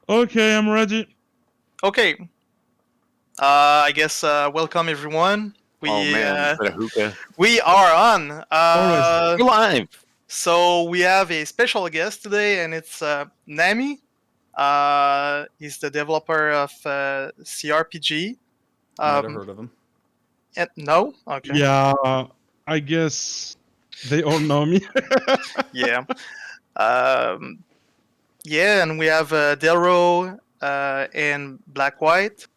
Okay, I'm ready. Okay. I guess welcome everyone. Oh man, is that a hookah? We are on. Always. We're live. So we have a special guest today, and it's Nami. He's the developer of cRPG. Might have heard of him. No. Okay. Yeah, I guess they all know me. Yeah. Yeah, and we have Delro and Black White,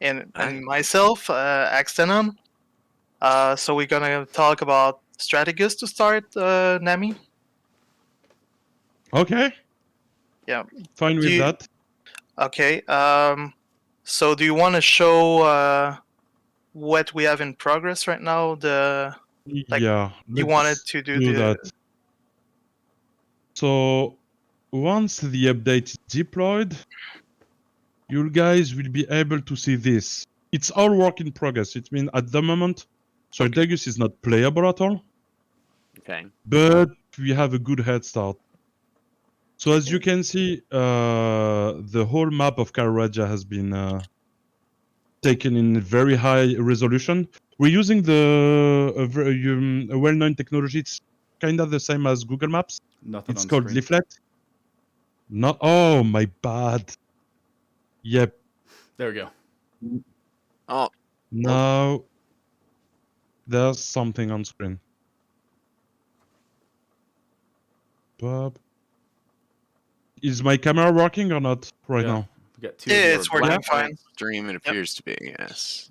and myself, Axtenon. So we're gonna talk about Strategus to start, Nami. Okay. Yeah. Fine with that. Okay. So do you want to show what we have in progress right now? Yeah. You wanted to do that. So once the update is deployed, you guys will be able to see this. It's all work in progress. It means at the moment, Strategus is not playable at all. Okay. But we have a good head start. So as you can see, the whole map of Karaja has been taken in very high resolution. We're using a well-known technology. It's kind of the same as Google Maps. Nothing It's on called screen. Leaflet. Not. Oh, my bad. Yep. There we go. Oh, Now there's something on screen. Bob. Is my camera working or not right Yeah. now? We got two. Yeah, of it's your working black- fine. stream it appears to be. Yes.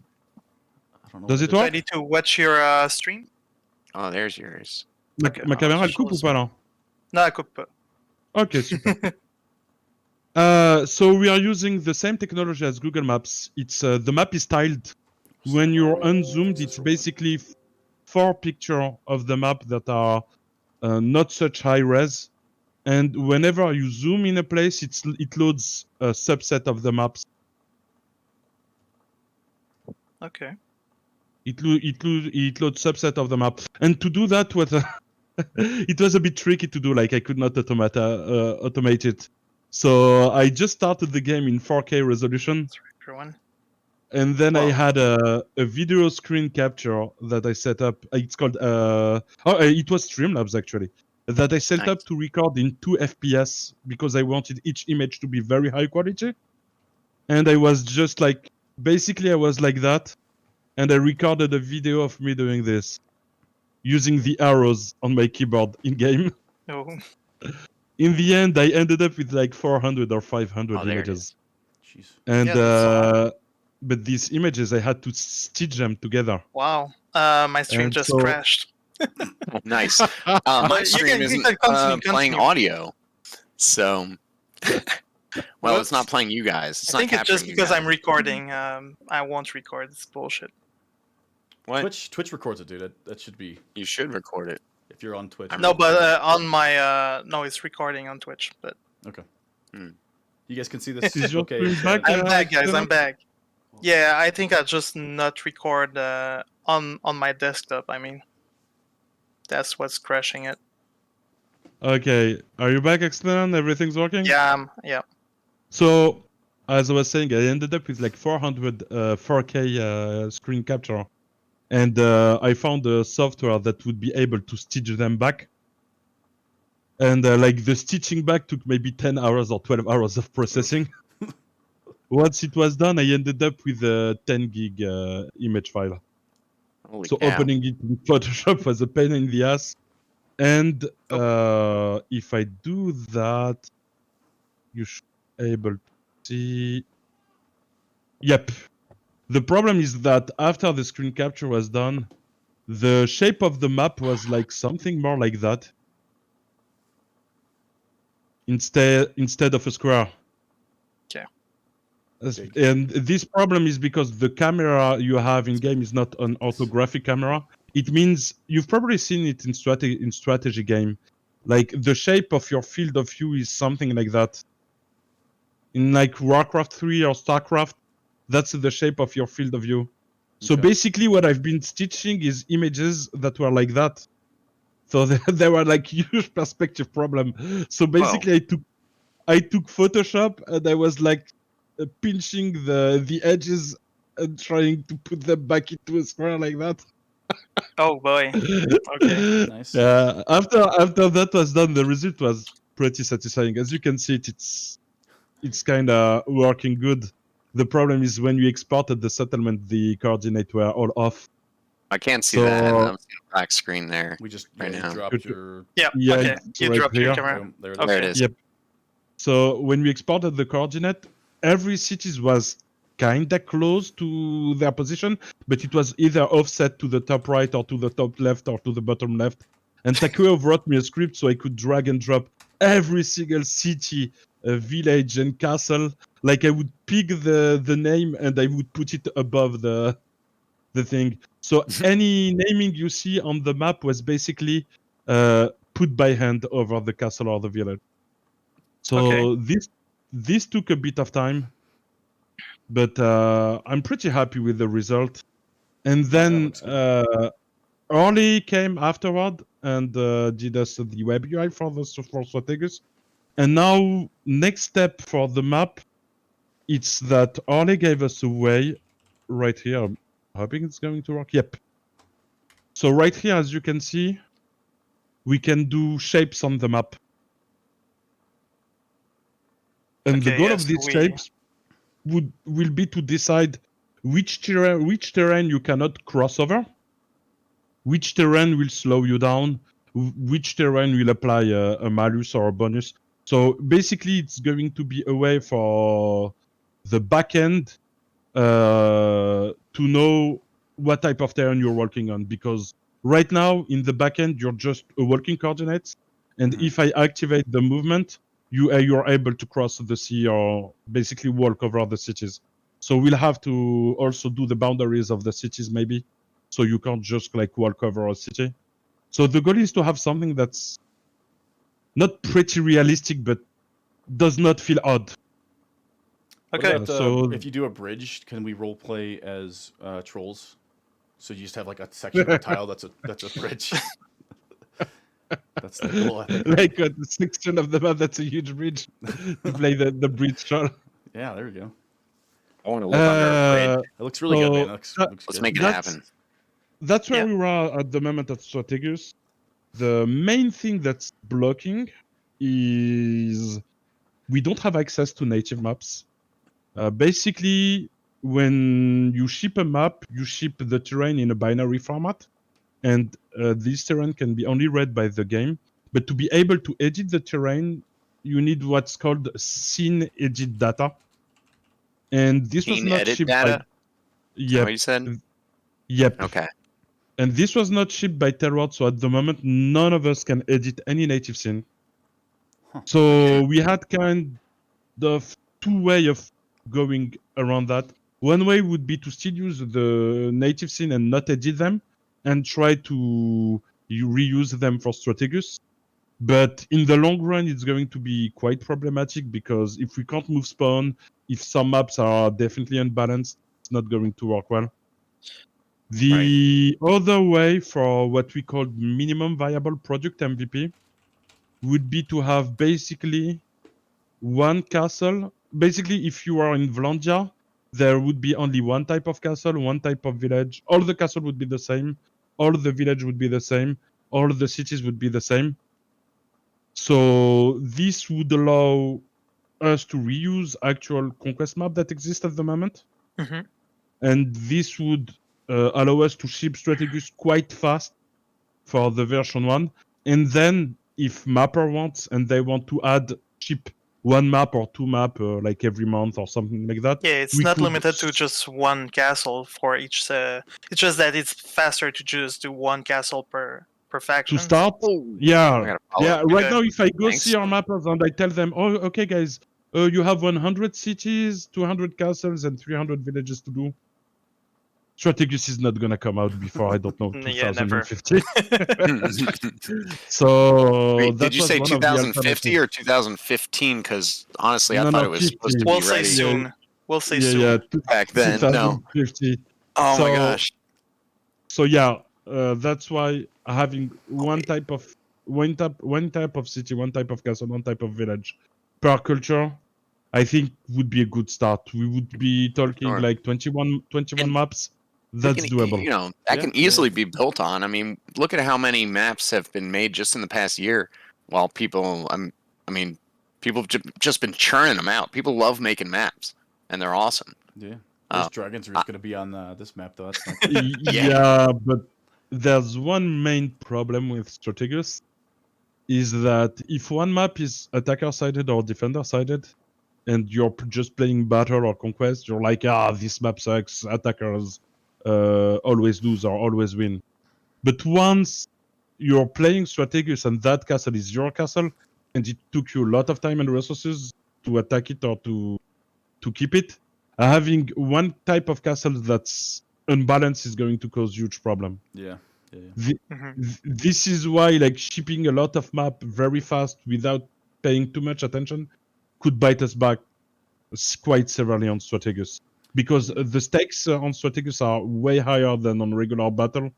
I don't know Does what it work? I need to watch your stream. Oh, there's yours. Okay. Ma caméra elle coupe ou pas là? Non, elle coupe pas. Ok, super. So we are using the same technology as Google Maps. It's the map is tiled. When you're unzoomed, it's basically 4 pictures of the map that are not such high res. And whenever you zoom in a place, it loads a subset of the maps. Okay. It loads subset of the map. And to do that, it was a bit tricky to do. Like I could not automate it. So I just started the game in 4K resolution. Everyone. And then I Wow. had a video screen capture that I set up. It's called it was Streamlabs actually. That I set up to record in 2 FPS because I wanted each image to be very high quality. And I was just like, basically I was like that. And I recorded a video of me doing this. Using the arrows on my keyboard in game. Oh. In the end, I ended up with like 400 or 500 Oh, there it images. Jeez. And Yeah, that's but these images, I had to stitch them together. Wow. My stream And just so- crashed. Nice. My But you stream can isn't continue, playing continue. audio, so well, it's not playing you guys. It's I think not it's just capturing you because guys. I'm recording. I won't record. It's bullshit. What? Twitch records it, dude. That should be You should record it. if you're on Twitch. No, but on my no, it's recording on Twitch. But Okay. Hmm. You guys can see this. Is your Okay. screen it's, back? I'm back, guys. I'm back. Yeah, I think I just not record on my desktop. I mean, that's what's crashing it. Okay, are you back, Extern? Everything's working? Yeah, yeah. So, as I was saying, I ended up with like 400 4K screen capture. And I found a software that would be able to stitch them back. And like the stitching back took maybe 10 hours or 12 hours of processing. Once it was done, I ended up with a 10 gig image file. Holy So cow. opening it in Photoshop was a pain in the ass. And if I do that, you should be able to see. Yep. The problem is that after the screen capture was done, the shape of the map was like something more like that. Instead of a square. Okay. And this problem is because the camera you have in game is not an orthographic camera. It means you've probably seen it in strategy game. Like the shape of your field of view is something like that. In like Warcraft 3 or StarCraft, that's the shape of your field of view. So Okay. basically what I've been stitching is images that were like that. So they were like huge perspective problem. So basically I took Photoshop and I was like pinching the edges and trying to put them back into a square like that. Oh boy. Okay. Nice. Yeah. After that was done, the result was pretty satisfying. As you can see, it's kind of working good. The problem is when you exported the settlement, the coordinates were all off. I can't see So- that. I'm seeing a black screen there. We just Right now. dropped Good. your. Yeah. Yeah, Okay. it's You right dropped your here. camera. Boom, there it Okay. There it is. Yep. So when we exported the coordinate, every city was kinda close to their position, but it was either offset to the top right or to the top left or to the bottom left. And Takuya wrote me a script so I could drag and drop every single city, village, and castle. Like I would pick the name and I would put it above the thing. So any naming you see on the map was basically put by hand over the castle or the village. So Okay. this took a bit of time, but I'm pretty happy with the result. And then looks good. Orly came afterward and did us the web UI for Strategus. And now next step for the map, it's that Orly gave us a way right here. I'm hoping it's going to work. Yep. So right here, as you can see, we can do shapes on the map. And the Okay, goal yes, of these we- shapes will be to decide which terrain you cannot cross over, which terrain will slow you down, which terrain will apply a malus or a bonus. So basically, it's going to be a way for the backend to know what type of terrain you're working on. Because right now, in the backend, you're just a walking coordinates. And Mhm. if I activate the movement, you're able to cross the sea or basically walk over the cities. So we'll have to also do the boundaries of the cities maybe, so you can't just like walk over a city. So the goal is to have something that's not pretty realistic, but does not feel odd. What Okay. about So- if you do a bridge, can we role play as trolls? So you just have like a section of a tile that's a bridge. That's the goal, I think. Like a section of the map that's a huge bridge to play the bridge troll. Yeah, there we go. I want to live under a bridge. It looks really good, man. So It looks, that- looks Let's good. make it That's- happen. That's where Yeah. we are at the moment at Strategus. The main thing that's blocking is we don't have access to native maps. Basically, when you ship a map, you ship the terrain in a binary format, and this terrain can be only read by the game. But to be able to edit the terrain, you need what's called scene edit data. And this was Scene not edit shipped data? by. Is that Yep. what you said? Yep. Okay. And this was not shipped by Terror, so at the moment, none of us can edit any native scene. Huh. So we had kind of two way of going around that. One way would be to still use the native scene and not edit them, and try to reuse them for Strategus. But in the long run, it's going to be quite problematic because if we can't move spawn, if some maps are definitely unbalanced, it's not going to work well. The other way for what we call minimum viable product MVP would be to have basically one castle. Basically, if you are in Vlandia, there would be only one type of castle, one type of village. All the castle would be the same. All the village would be the same. All the cities would be the same. So this would allow us to reuse actual conquest map that exist at the moment. Mhm. And this would allow us to ship Strategus quite fast for the version 1. And then if mapper wants and they want to add ship one map or two map like every month or something like that. Yeah, it's we not could limited to just one castle for each. It's just that it's faster to just do one castle per faction. to start. I Yeah, gotta follow. yeah. Right Okay. now, if I go Thanks. see our mappers and I tell them, "Oh, okay, guys, you have 100 cities, 200 castles, and 300 villages to do," Strategus is not gonna come out before I don't know Yeah, never. 2050. So Wait, that did you was say one of the 2050 alternatives. or 2015? Because honestly, I No, thought no, it was supposed to 50. be We'll say ready soon. We'll say Yeah, soon. yeah. back then. No. 2050. Oh my So- gosh. So yeah, that's why having one type of city, one type of castle, one type of village per culture, I think would be a good start. We would be talking Sure. like 21 And maps. We That's can, doable. that Yeah, can yeah. easily be built on. I mean, look at how many maps have been made just in the past year. While people, people have just been churning them out. People love making maps, and they're awesome. Yeah. Uh, Those dragons are just going to be on this map, though. That's not Yeah, but there's one main problem with Strategus is that if one map is attacker-sided or defender-sided, and you're just playing battle or conquest, you're like, this map sucks, attackers always lose or always win. But once you're playing Strategus and that castle is your castle, and it took you a lot of time and resources to attack it or to keep it, having one type of castle that's unbalanced is going to cause huge problem. Yeah. This is why like shipping a lot of map very fast without paying too much attention could bite us back quite severely on Strategus, because the stakes on Strategus are way higher than on regular battle.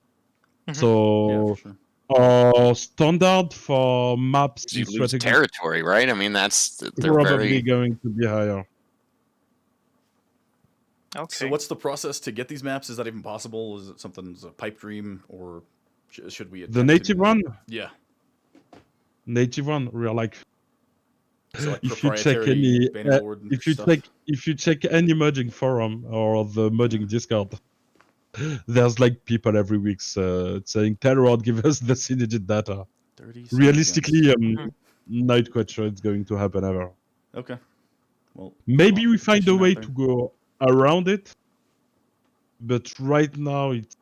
Mhm. So Yeah, for sure. our standard for maps in You lose Strategus territory, right? I mean, they're probably very. going to be higher. Okay. So what's the process to get these maps? Is that even possible? Is it something, a pipe dream, or should we? The attempt to native do- one, Yeah. we're like, So like if you check proprietary any, Bannerlord and if you stuff. check any modding forum or the modding Discord, there's like people every week saying, "Terror, give us the synergy data." 30 Realistically, Mhm. not quite sure it's going to happen ever. Okay. Well, Maybe we find a fishing out way there. to go around it, but right now it's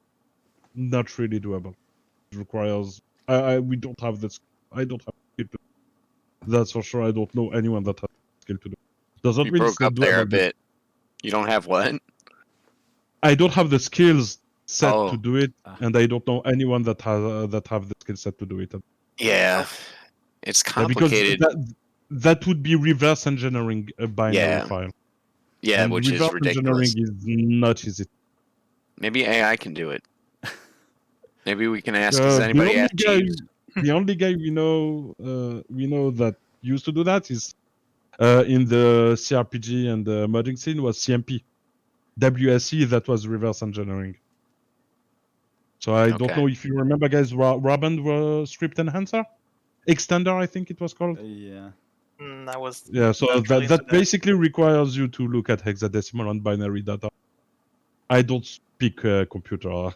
not really doable. It requires. We don't have this. I don't have the skill to. That's for sure. I don't know anyone that has the skill to do. Doesn't You mean broke it's not up there a doable, but bit. You don't have what? I don't have the skills set Oh. to do it, Ah. and I don't know anyone that has that have the skill set to do it. Yeah, it's Yeah, because complicated. that would be reverse engineering a binary Yeah. file. Yeah, And which is reverse ridiculous. engineering is not easy. Maybe AI can do it. Maybe we can ask. Does The anybody only ask guy, Jeeves? we know that used to do that is in the cRPG and the modding scene was CMP. WSE, that was reverse engineering. So I don't Okay. know if you remember, guys. Robin was script enhancer, extender, I think it was called. Yeah. I was Yeah, so not really that into basically requires you to look at hexadecimal and binary data. I don't speak computer.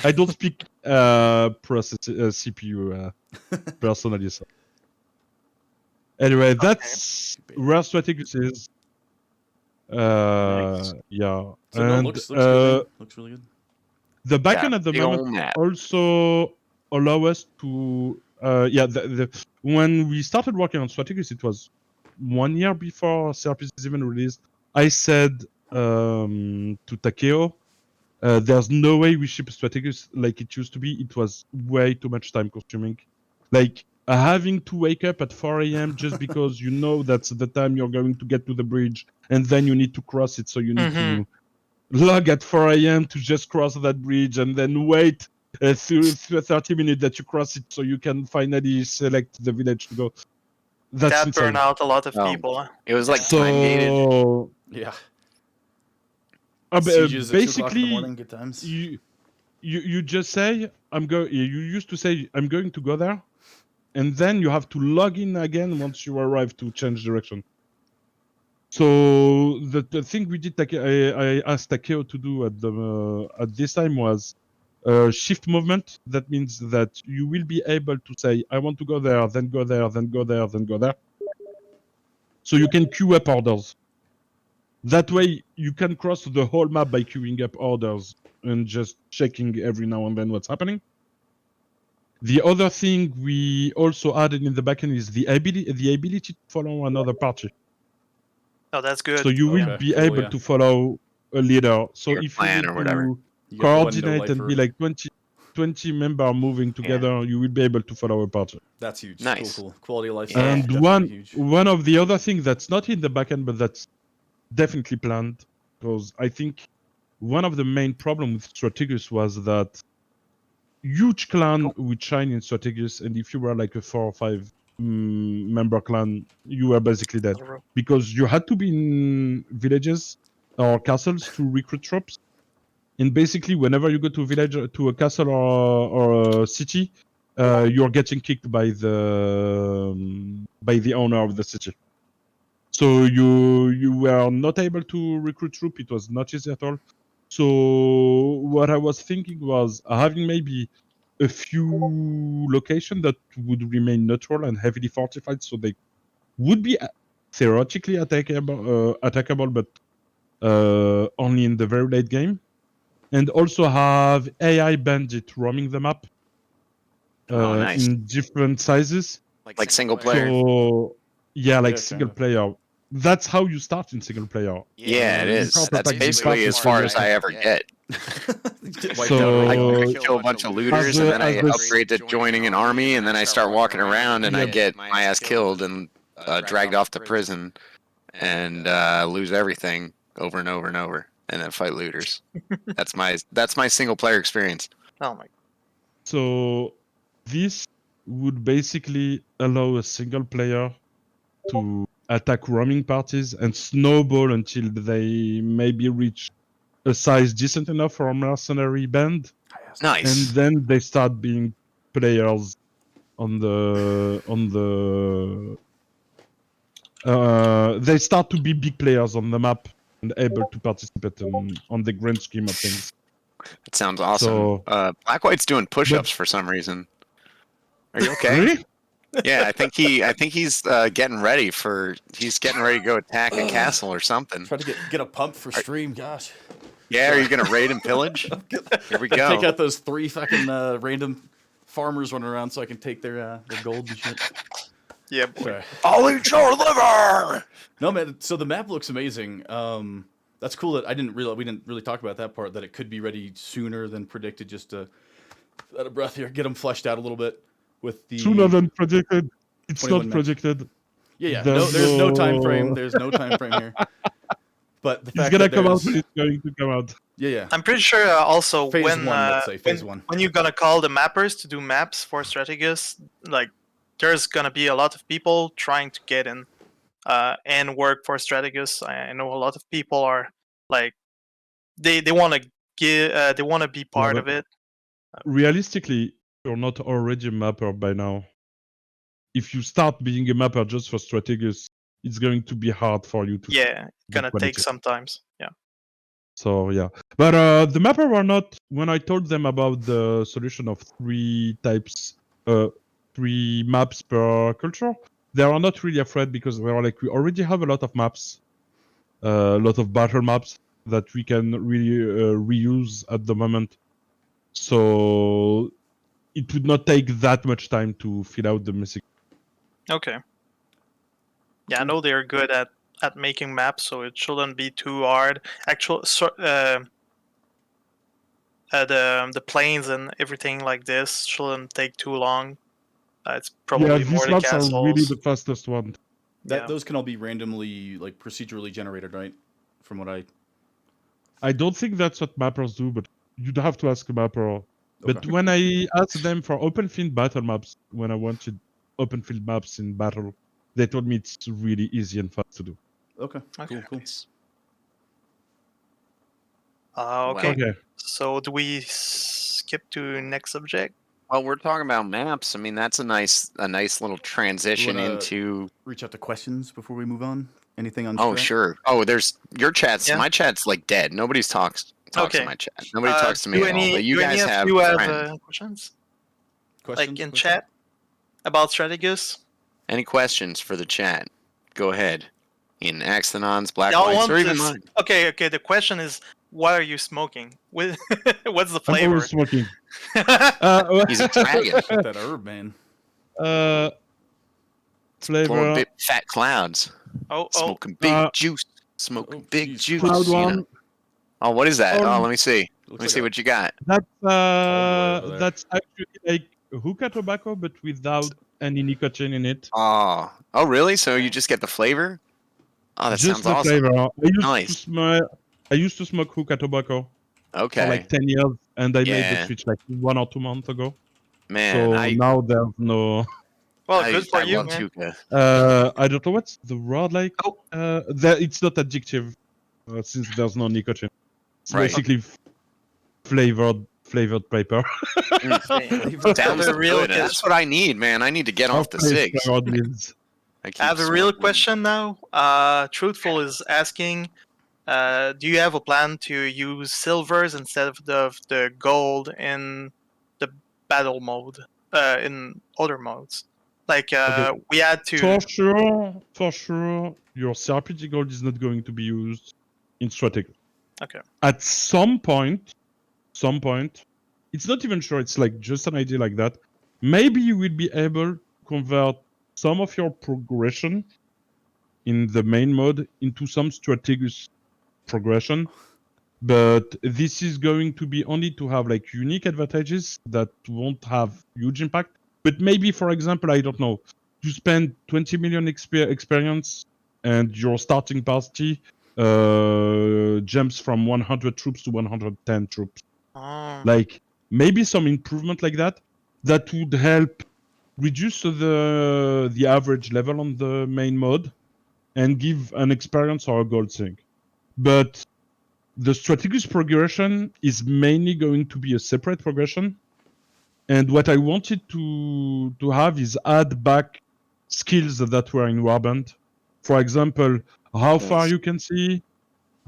I don't speak process CPU personally. So. Anyway, that's where Strategus is. Nice. Yeah, So no, and looks good. Man. Looks really good. the backend Yeah, at the big ol' moment map. also allow us to when we started working on Strategus, it was 1 year before cRPG is even released. I said to Takeo, there's no way we ship Strategus like it used to be. It was way too much time consuming. Like having to wake up at 4 a.m. just because you know that's the time you're going to get to the bridge, and then you need to cross it, so you need to log at 4 a.m. to just cross that bridge, and then wait through 30 minutes that you cross it, so you can finally select the village to go. That's that. insane. Burn out a lot of Oh. people. It was like Yeah. time gated. So Yeah. uh, Sieges at 2 o'clock in the basically, morning. Good times. you just say you used to say I'm going to go there, and then you have to log in again once you arrive to change direction. So the thing we did, I asked Takeo to do at this time was shift movement. That means that you will be able to say I want to go there, then go there, then go there, then go there. So you can queue up orders. That way you can cross the whole map by queuing up orders and just checking every now and then what's happening. The other thing we also added in the backend is the ability to follow another party. Oh, that's good. So you will Okay, be cool, able yeah. to follow a leader. So Your if you clan need or whatever. to You get one coordinate and no-lifer. be like 20 member moving together, you will be able to follow a party. That's huge. Nice. Cool. Quality of life. Yeah. And definitely huge. one of the other things that's not in the backend, but that's definitely planned, because I think one of the main problems with Strategus was that huge clan would shine in Strategus, and if you were like a 4 or 5 member clan, you were basically dead because you had to be in villages or castles to recruit troops. And basically, whenever you go to a village, to a castle or a city, you're getting kicked by the owner of the city. So you were not able to recruit troops. It was not easy at all. So what I was thinking was having maybe a few locations that would remain neutral and heavily fortified, so they would be theoretically attackable, but only in the very late game. And also have AI bandit roaming the map Nice. in different sizes. Like single player. So yeah, like Yeah, single kinda. player. That's how you start in single player. Yeah, it You is. can't That's attack the basically party as far for as I ever get. Get wiped So- out, I right? can kill a bunch of looters, and then I upgrade to joining an army, and then I start walking around, and I Yeah. get my ass killed and dragged off to prison, and lose everything over and over and over, and then fight looters. That's my single player experience. Oh my. So this would basically allow a single player to attack roaming parties and snowball until they maybe reach a size decent enough for a mercenary band, and Nice. then they start being players on the they start to be big players on the map and able to participate on the grand scheme of things. That sounds awesome. So- Black White's doing push-ups for some reason. Are you okay? Really? Yeah, I think he's getting ready to go attack a castle or something. Try to get a pump for stream. Gosh. Yeah, are you gonna raid and pillage? Here we Take go. out those 3 fucking random farmers running around so I can take their gold and shit. Yeah, boy. Sorry. I'll eat your liver. No, man. So the map looks amazing. That's cool that we didn't really talk about that part, that it could be ready sooner than predicted. Just to out of breath here, get them fleshed out a little bit with the Sooner than predicted. It's 21 not predicted. Yeah. There's There's no time no- frame. There's no time frame here. But the It's fact gonna that come out there's- when it's going to come out. Yeah. I'm pretty sure also Phase when 1, let's say phase 1. when you're gonna call the mappers to do maps for Strategus, like there's gonna be a lot of people trying to get in and work for Strategus. I know a lot of people are like they want to they want to be part but- of it. Realistically, you're not already a mapper by now. If you start being a mapper just for Strategus, it's going to be hard for you to. Yeah, gonna quality. take some times. Yeah. So yeah, but the mapper were not. When I told them about the solution of 3 types, 3 maps per culture, they are not really afraid because they are like, we already have a lot of maps, a lot of battle maps that we can really reuse at the moment. So it would not take that much time to fill out the missing. Okay. Yeah, I know they're good at making maps, so it shouldn't be too hard. The planes and everything like this shouldn't take too long. It's probably Yeah, more these the maps castles. are really the fastest one. Yeah. Those can all be randomly, like, procedurally generated, right? From what I don't think that's what mappers do, but you'd have to ask a mapper. But Okay. when I asked them for open field battle maps, when I wanted open field maps in battle, they told me it's really easy and fast to do. Okay. Okay. Cool. Okay. Okay. So do we skip to next subject? Well, we're talking about maps. I mean, that's a nice little transition wanna- into. Reach out to questions before we move on. Anything on? Oh, strat? sure. Oh, there's your chat's. Yeah. My chat's like dead. Nobody talks Okay. in my chat. Nobody talks to me do at all. any, But you do any guys of have you have friends. questions? Questions? Like in chat about Strategus? Any questions for the chat? Go ahead. In Axthanon's, Black Y'all Whites, want or even this- mine. Okay. The question is, what are you smoking? What's the I'm flavor? always smoking. He's a dragon. Got that herb, man. Blowing Flavor. big fat clouds. oh, Smoking big Uh, juice. Smoking oh, big geez. juice. Cloud you know. one. Oh, what is that? Um, Oh, let me see. Let Looks me like see a- what you got. That's over there. that's actually like hookah tobacco, but without any nicotine in it. Oh, really? So you just get the flavor? Oh, that Just sounds the awesome. flavor. Nice. I used to smoke hookah tobacco Okay, for like 10 years, and I made Yeah. the switch like 1 or 2 months ago. man. So I now there's no. Well, good for I you, love man. Tuca. I don't know what's the word like. Oh. That it's not addictive, since there's no nicotine. It's Right. basically flavored paper. Sounds a real good. question. That's what I need, man. I need to get off the Place cigs. flavored meals. I keep I have a real smoking. question now. Truthful is asking, do you have a plan to use silvers instead of the gold in the battle mode, in other modes? Like, Okay. we had to... For sure, your cRPG gold is not going to be used in strategy. Okay. At some point, it's not even sure. It's like just an idea like that. Maybe you will be able to convert some of your progression in the main mode into some strategic progression, but this is going to be only to have like unique advantages that won't have huge impact. But maybe, for example, I don't know, you spend 20 million experience and your starting party jumps from 100 troops to 110 troops. Oh. Like maybe some improvement like that would help reduce the average level on the main mode and give an experience or a gold thing. But the strategic progression is mainly going to be a separate progression. And what I wanted to have is add back skills that were in Warband. For example, how far Yes. you can see,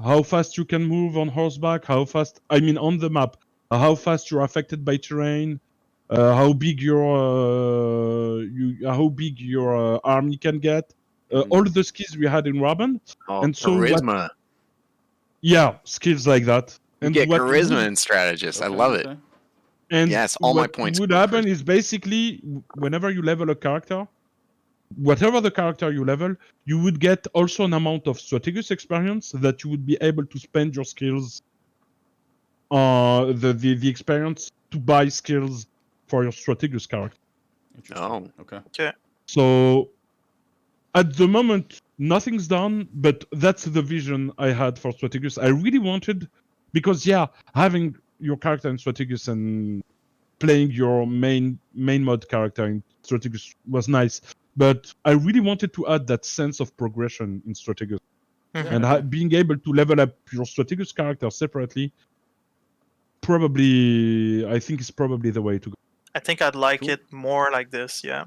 how fast you can move on horseback, on the map, how fast you're affected by terrain, how big your army can get, all the skills we had in Warband. Oh, And so charisma. skills like that. You And get what charisma would- in strategist. I love it. And Yes, all my what points would go happen first. is basically whenever you level a character, whatever the character you level, you would get also an amount of strategic experience that you would be able to spend your skills, the experience to buy skills for your strategic character. Oh. Okay. So at the moment, nothing's done, but that's the vision I had for Strategus. I really wanted, because having your character in Strategus and playing your main mode character in Strategus was nice, but I really wanted to add that sense of progression in Strategus. Mhm. And being able to level up your Strategus character separately, I think is probably the way to go. I think I'd like Cool. it more like this, yeah.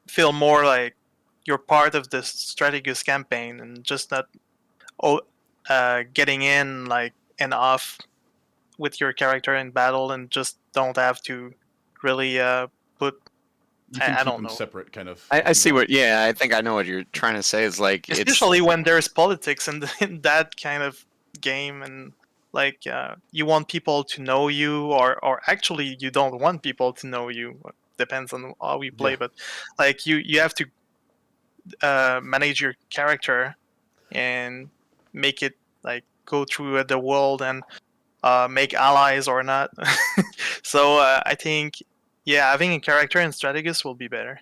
Feel more like you're part of this Strategus campaign and just not getting in like and off with your character in battle and just don't have to really put... You can I keep don't them know. separate, kind of. I if see you want. what. Yeah, I think I know what you're trying to say. Is like Especially when there's politics in that kind of game, and like you want people to know you, or actually you don't want people to know you. Depends on how we play, Yeah. but like you have to manage your character and make it like go through the world and make allies or not. So I think having a character in Strategus will be better.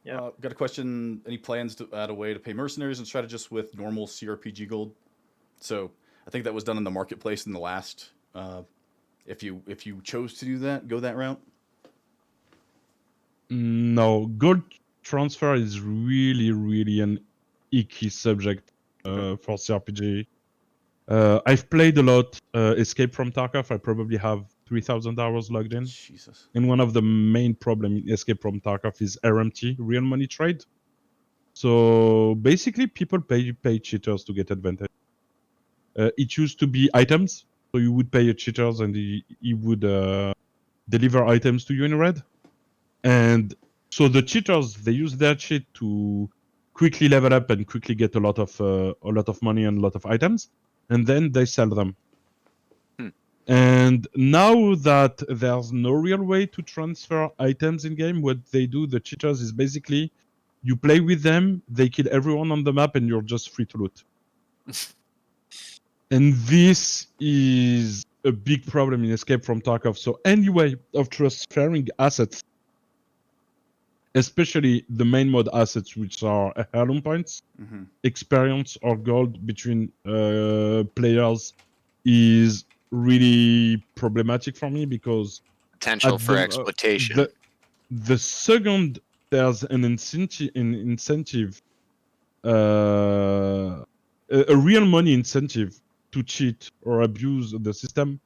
Yeah. Got a question. Any plans to add a way to pay mercenaries and strategists with normal cRPG gold? So I think that was done in the marketplace in the last. If you chose to do that, go that route. No, gold transfer is really an icky subject for CRPG. I've played a lot Escape from Tarkov. I probably have 3,000 hours logged in. Jesus. And one of the main problems in Escape from Tarkov is RMT, real money trade. So basically, people pay cheaters to get advantage. It used to be items, so you would pay a cheaters and he would deliver items to you in red. And so the cheaters, they use their cheat to quickly level up and quickly get a lot of money and a lot of items, and then they sell them. And now that there's no real way to transfer items in game, what they do, the cheaters, is basically you play with them, they kill everyone on the map, and you're just free to loot. And this is a big problem in Escape from Tarkov. So any way of transferring assets, especially the main mode assets, which are heirloom points, experience, or gold between players, is really problematic for me, because potential for exploitation. The second there's an incentive, a real money incentive to cheat or abuse the system,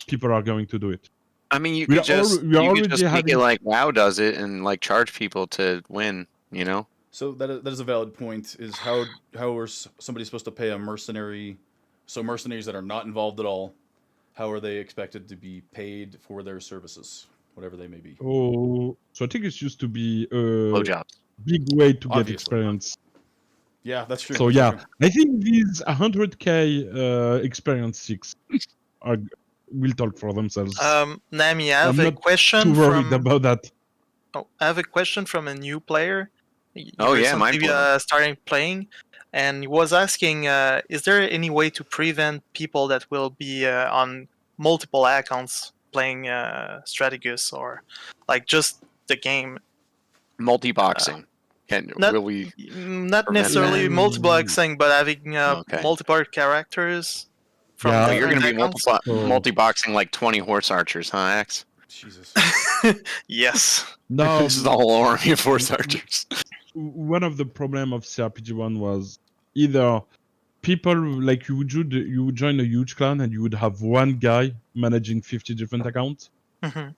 people are going to do it. I mean, you We could are just we are you could already just make it having. like WoW does it and like charge people to win. You know? So that is a valid point. Is how are somebody supposed to pay a mercenary? So mercenaries that are not involved at all, how are they expected to be paid for their services, whatever they may be? Oh, so I think it used to be a Blowjobs. big way to get Obviously. experience. Yeah, that's true. So that's yeah, true. I think these 100k experience 6 will talk for themselves. Nami, I have I'm a not question too worried from. about that. Oh, I have a question from a new player. You Oh, yeah, recently mind-blowing. starting playing, and he was asking, is there any way to prevent people that will be on multiple accounts playing Strategus or like just the game? Multi-boxing. Not Will we? not prevent necessarily that? multi-boxing, but having Okay. multiple characters from Yeah, So you're different going to be accounts. multi-boxing like 20 horse archers, huh, Axe? Jesus. Yes. Now, This is the whole army of horse archers. one of the problem of cRPG 1 was either people like you would join a huge clan and you would have one guy managing 50 different accounts. Mhm.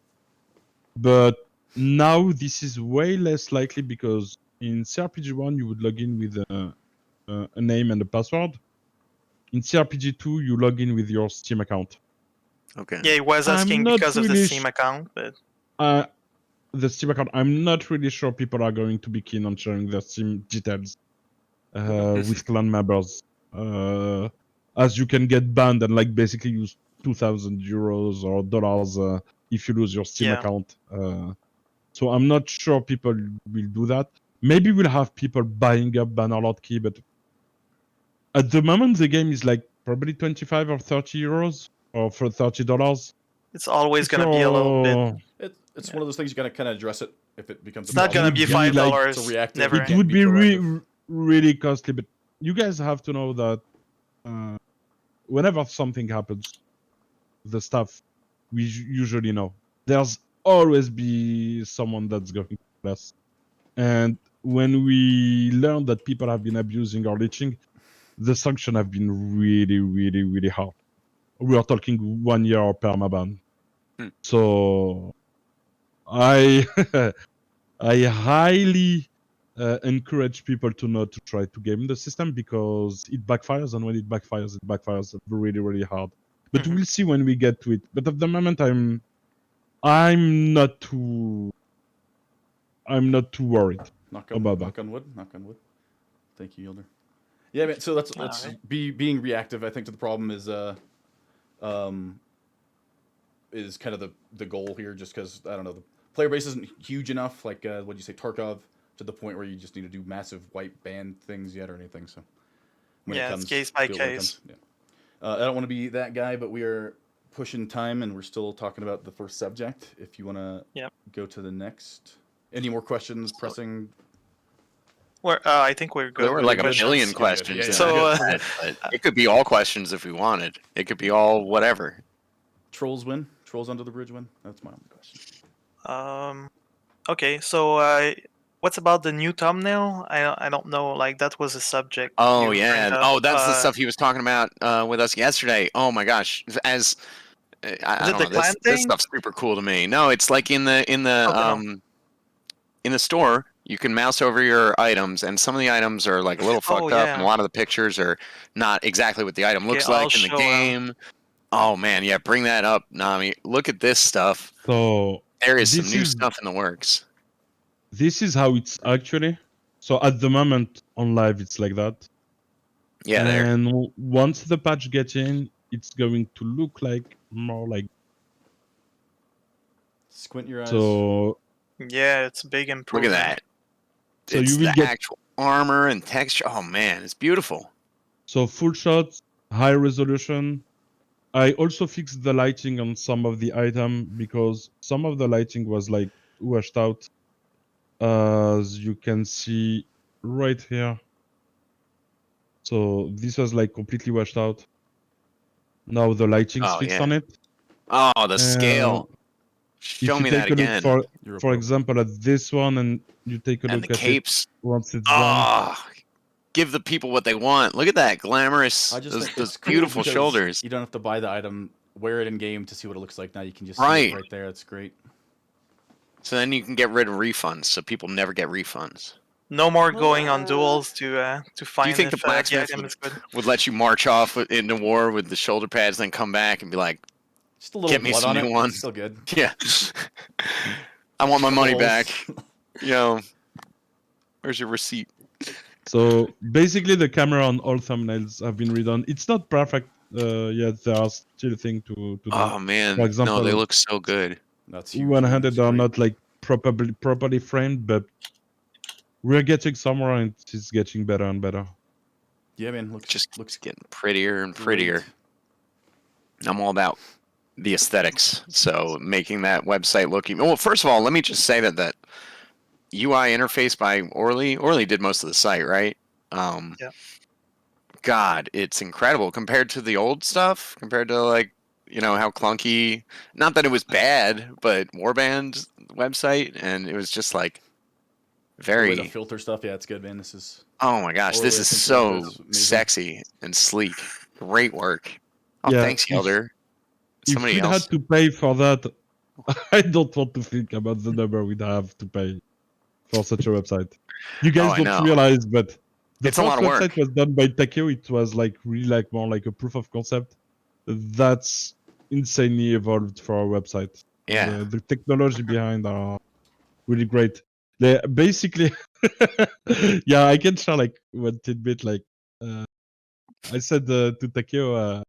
But now this is way less likely because in cRPG 1 you would log in with a name and a password. In cRPG 2 you log in with your Steam account. Okay. Yeah, he was I'm asking not because of the really Steam account, but The Steam account, I'm not really sure people are going to be keen on sharing their Steam details with clan members, as you can get banned and like basically use 2,000 euros or dollars if you lose your Steam Yeah. account. So I'm not sure people will do that. Maybe we'll have people buying up Bannerlord key, but at the moment the game is like probably 25 or 30 euros or for $30. it's always If gonna be a little bit. you're- It's Yeah. one of those things you got to kind of address it if it becomes It's a not problem. gonna be would be like- $5. It's a reactive. Never. It it can't would be proactive. really costly, but you guys have to know that whenever something happens, the staff we usually know there's always be someone that's going to less. And when we learn that people have been abusing or leeching, the sanction have been really hard. We are talking 1 year permaban. So I I highly encourage people to not to try to game the system because it backfires, and when it backfires really hard. But Mhm. we'll see when we get to it. But at the moment, I'm not too worried. Knock on about that. knock on wood. Knock on wood. Thank you, Yilder. Yeah, man. So that's Alright. being reactive. I think to the problem is kind of the goal here. Just because I don't know, the player base isn't huge enough. Like what do you say, Tarkov, to the point where you just need to do massive white band things yet or anything. So when Yeah, it it's comes, case by do it when it case. comes. Yeah. I don't want to be that guy, but we are pushing time and we're still talking about the first subject. If you want to Yep. go to the next. Any more questions? Pressing. I think we're good. There were with like a questions. million Yeah, questions. yeah, in So, that, but it could be all questions if we wanted. It could be all whatever. Trolls win. Trolls under the bridge win. That's my only question. Okay, so what's about the new thumbnail? I don't know. Like that was a subject. Oh you yeah. bring up. Oh, that's the stuff he was talking about with us yesterday. Oh my gosh. As I Is it don't the know, clan this thing? stuff's super cool to me. No, it's like in the no. in the store, you can mouse over your items, and some of the items are like a little fucked up, and yeah. a lot of the pictures are not exactly what the item looks I'll like in the show, game. Oh man, yeah, bring that up, Nami. Look at this stuff. So There is some this new is- stuff in the works. this is how it's actually. So at the moment on live, it's like that. Yeah, there. And once the patch gets in, it's going to look like more like. Squint your eyes. So Yeah, it's a big Look improvement. at that. So It's you will the get- actual armor and texture. Oh man, it's beautiful. So full shots, high resolution. I also fixed the lighting on some of the item because some of the lighting was like washed out. As you can see right here. So this was like completely washed out. Now the lighting's Oh, fixed yeah. on it. Oh, the scale. Show if me you that take a again. look, You're a for pro. example, at this one, and you take a And look the at capes. it once it's done. Oh, give the people what they want. Look at that glamorous, I just those, think those it's cool beautiful because shoulders. You don't have to buy the item, wear it in game to see what it looks like. Now you can just see Right. it right there. It's great. So then you can get rid of refunds, so people never get refunds. No more going on duels to find Do you think if the blacksmith item is good. would let you march off into war with the shoulder pads, then come back and be like, Just a little Get me blood some on new it. ones. It's still good. "Yeah, I want my money Holes. back. Yo, where's your receipt?" So basically, the camera on all thumbnails have been redone. It's not perfect yet. There are still things to do. Oh man, For example, no, they look so good. That's huge. 100 It's are great. not like properly framed, but we're getting somewhere, and it's getting better and better. Yeah, man. Just looks getting prettier and prettier. great. I'm all about the aesthetics, so making that website looking. Well, first of all, let me just say that UI interface by Orly did most of the site, right? Yeah. God, it's incredible compared to the old stuff. Compared to like, how clunky. Not that it was bad, but Warband's website, and it was just like The way the very. filter stuff. Yeah, it's good, man. This is. Oh my gosh, Orly, this I is think so that's amazing. sexy and sleek. Great work. Oh, Yeah, thanks, Yelder. If Somebody we'd else. had to pay for that, I don't want to think about the number we'd have to pay for such a website. You guys I don't know. realize, but the It's a first lot of website work. was done by Takeo. It was like really like more like a proof of concept. That's insanely evolved for our website. Yeah. The technology behind are really great. They basically, yeah, I can share like one tidbit. Like, I said to Takeo,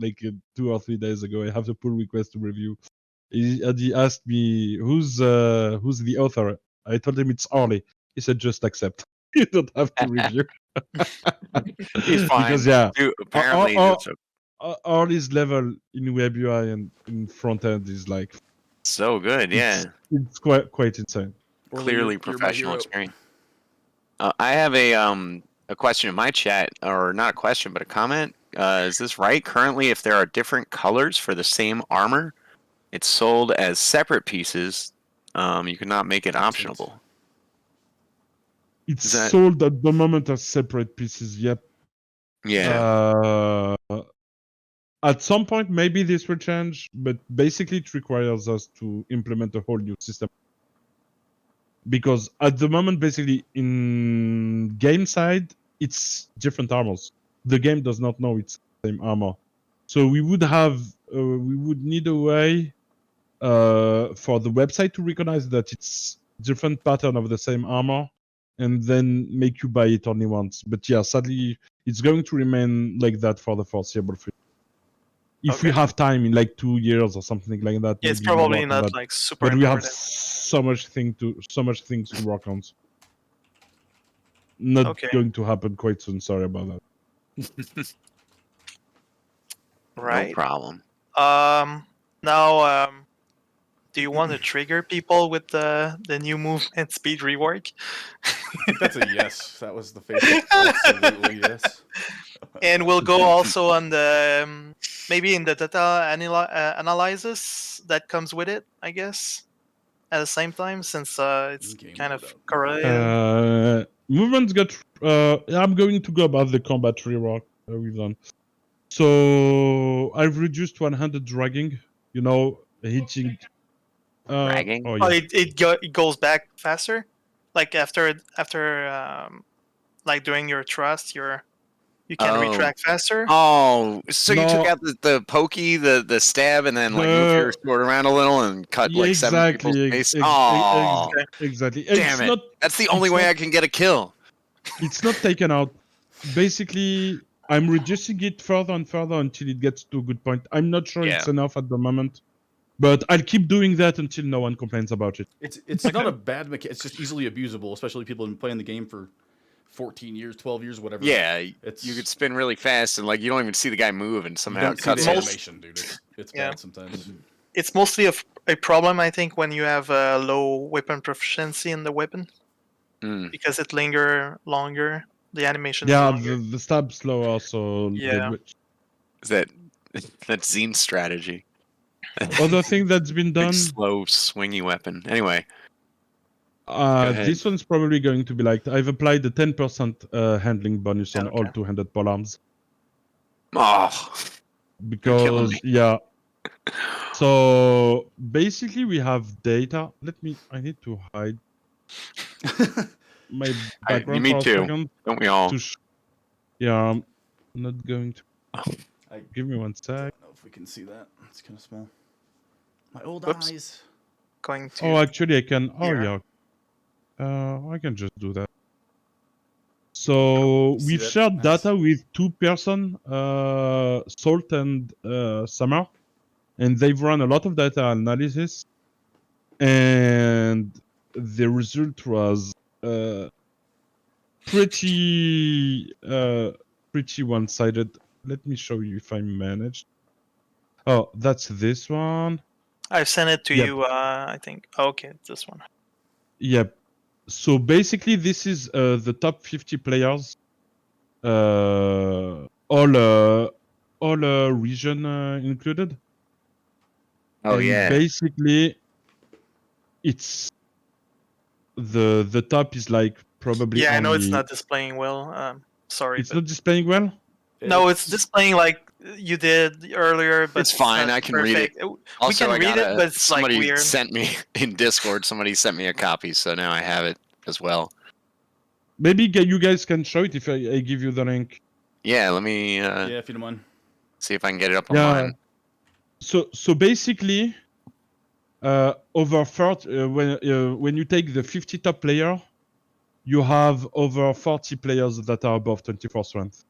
like 2 or 3 days ago, I have a pull request to review. He asked me who's the author. I told him it's Orly. He said just accept. You don't have to review. He's fine. Because yeah, Dude, apparently, Orly's level in web UI and in front end is like so good. Yeah. it's quite insane. Orly, Clearly you're my professional hero. experience. I have a question in my chat, or not a question, but a comment. Is this right? Currently, if there are different colors for the same armor, it's sold as separate pieces. You cannot make it optionable. It's Is that- sold at the moment as separate pieces. Yep. Yeah. At some point, maybe this will change, but basically it requires us to implement a whole new system. Because at the moment, basically, in game side, it's different armors. The game does not know it's the same armor. So we would need a way for the website to recognize that it's different pattern of the same armor, and then make you buy it only once. But yeah, sadly, it's going to remain like that for the foreseeable future. If we Okay. have time in like 2 years or something like that, It's maybe we'll probably work on not that. like super But we have important. so much things to work on. Not Okay. going to happen quite soon. Sorry about that. Right. No problem. Now, do you want to trigger people with the new movement speed rework? I think that's a yes. That was the face. Absolutely yes. And we'll go also on the maybe in the data analysis that comes with it, I guess, at the same time, since it's In-game kind of loadout. correlated. Movements got. I'm going to go about the combat rework we've done. So I've reduced 100 dragging. Hitting. Dragging? Oh Oh, yeah. it goes back faster, like after like doing your thrust, you can retract faster. Oh, so you took No. out the pokey, the stab, and then like move your sword around a little and cut Yeah, like 7 people's face. Oh, Exactly. damn it! That's the only way I can get a kill. It's not taken out. Basically, I'm reducing it further and further until it gets to a good point. I'm not sure it's Yeah. enough at the moment, but I'll keep doing that until no one complains about it. It's not a bad mechanic. It's just easily abusable, especially people who've been playing the game for 14 years, 12 years, whatever. Yeah, It's you could spin really fast and like you don't even see the guy move, and you somehow don't it see the cuts Most- it. animation, dude. It's Yeah. bad sometimes. It's mostly a problem, I think, when you have a low weapon proficiency in the weapon, Mm. because it linger longer. The animation is Yeah, longer. the stab slower, so Yeah. Is that's Zine's strategy? Other thing that's been Big, done. slow, swingy weapon. Anyway, ahead. This one's probably going to be like I've applied the 10% handling bonus on all Okay. two-handed polearms Oh, you're killing because me. yeah. So basically, we have data. I need to hide my background me for a too. second. Don't we all? Yeah, I'm not going to. Give me one I sec. don't know if we can see that. It's kind of small. My old Whoops. eyes. Going to. Oh, actually, I can. Oh, Here. yeah. I can just do that. So You see we've that, shared Max? data with two person, Salt and Summer, and they've run a lot of data analysis, and the result was pretty one-sided. Let me show you if I managed. Oh, that's this one. I've sent it to Yep. you. I think. Okay, it's this one. Yep. So basically, this is the top 50 players, all region included. Oh And yeah. basically, it's the top is like probably. Yeah, I know it's only- not displaying well. Sorry. It's but- not displaying well. No, it's displaying like you did earlier, but It's fine, not I can read it. perfect. Also, can I read got it, but it's, like, somebody weird. sent me in Discord. Somebody sent me a copy, so now I have it as well. Maybe you guys can show it if I give you the link. Yeah, let me Yeah, if you don't mind. see if I can get it up on Yeah. mine. So basically, over 40, when you take the 50 top player, you have over 40 players that are above 24 strength.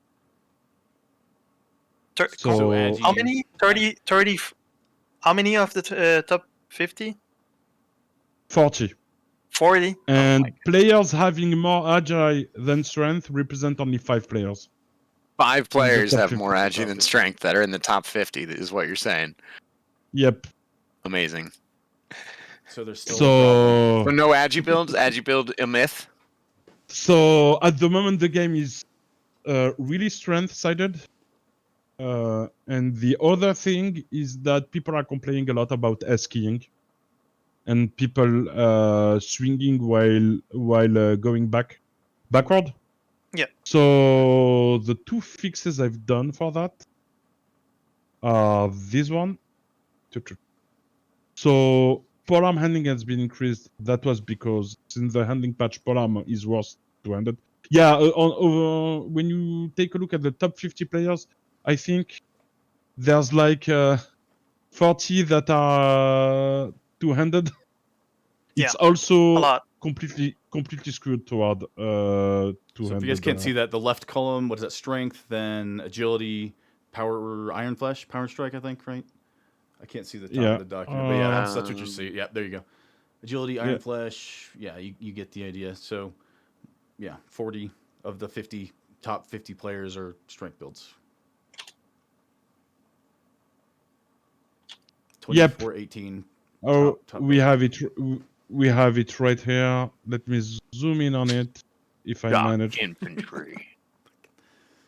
So Angie- How many? 30. How many of the top 50? 40. 40? And players having more agile than strength represent only 5 players. 5 players top have 50. more agility than strength that are in the top 50, is what you're saying. Yep. Amazing. So there's still a problem. So no agi builds? Agi build a myth? So at the moment the game is really strength-sided. And the other thing is that people are complaining a lot about S-keying. And people swinging while going backward. Yeah. So the 2 fixes I've done for that are this one. So polearm handling has been increased. That was because since the handling patch, polearm is worse two-handed. Yeah, when you take a look at the top 50 players, I think there's like 40 that are two-handed. It's a also lot. completely screwed toward two-handed. So if you guys can't see that, the left column, what is that? Strength, then agility, power, iron flesh, power strike, I think, right? I can't see the top of the document, but yeah, that's what you see. Yeah, there you go. Agility, iron flesh. Yeah, you get the idea. So, yeah, 40 of the top 50 players are strength builds. 24-18. Oh, top we build. have it. We have it right here. Let me zoom in on it, if I manage. Infantry.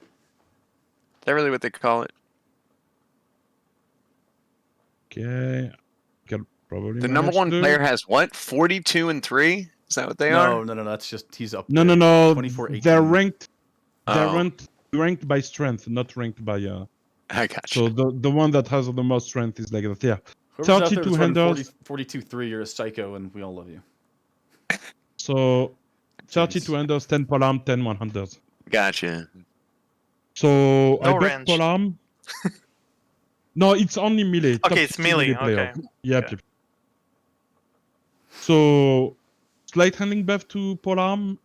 Is that really what they call it? Okay, can probably. The number manage one to. player has what? 42 and 3? Is that what they are? No, that's just he's up. No, there. no. 24-18. They're ranked. They're Oh. ranked by strength, not ranked by. I got So you. the one that has the most strength is like that. Yeah. Whoever's out there 32 that's running handles. 42-3, you're a psycho, and we all love you. So Jeez. 32 handles, 10 polearm, 10 100s. Gotcha. So I No bet range. polearm. No, it's only melee. Okay, top it's 50 melee, player. okay. Yep. Okay. Yep. So slight handling buff to polearm,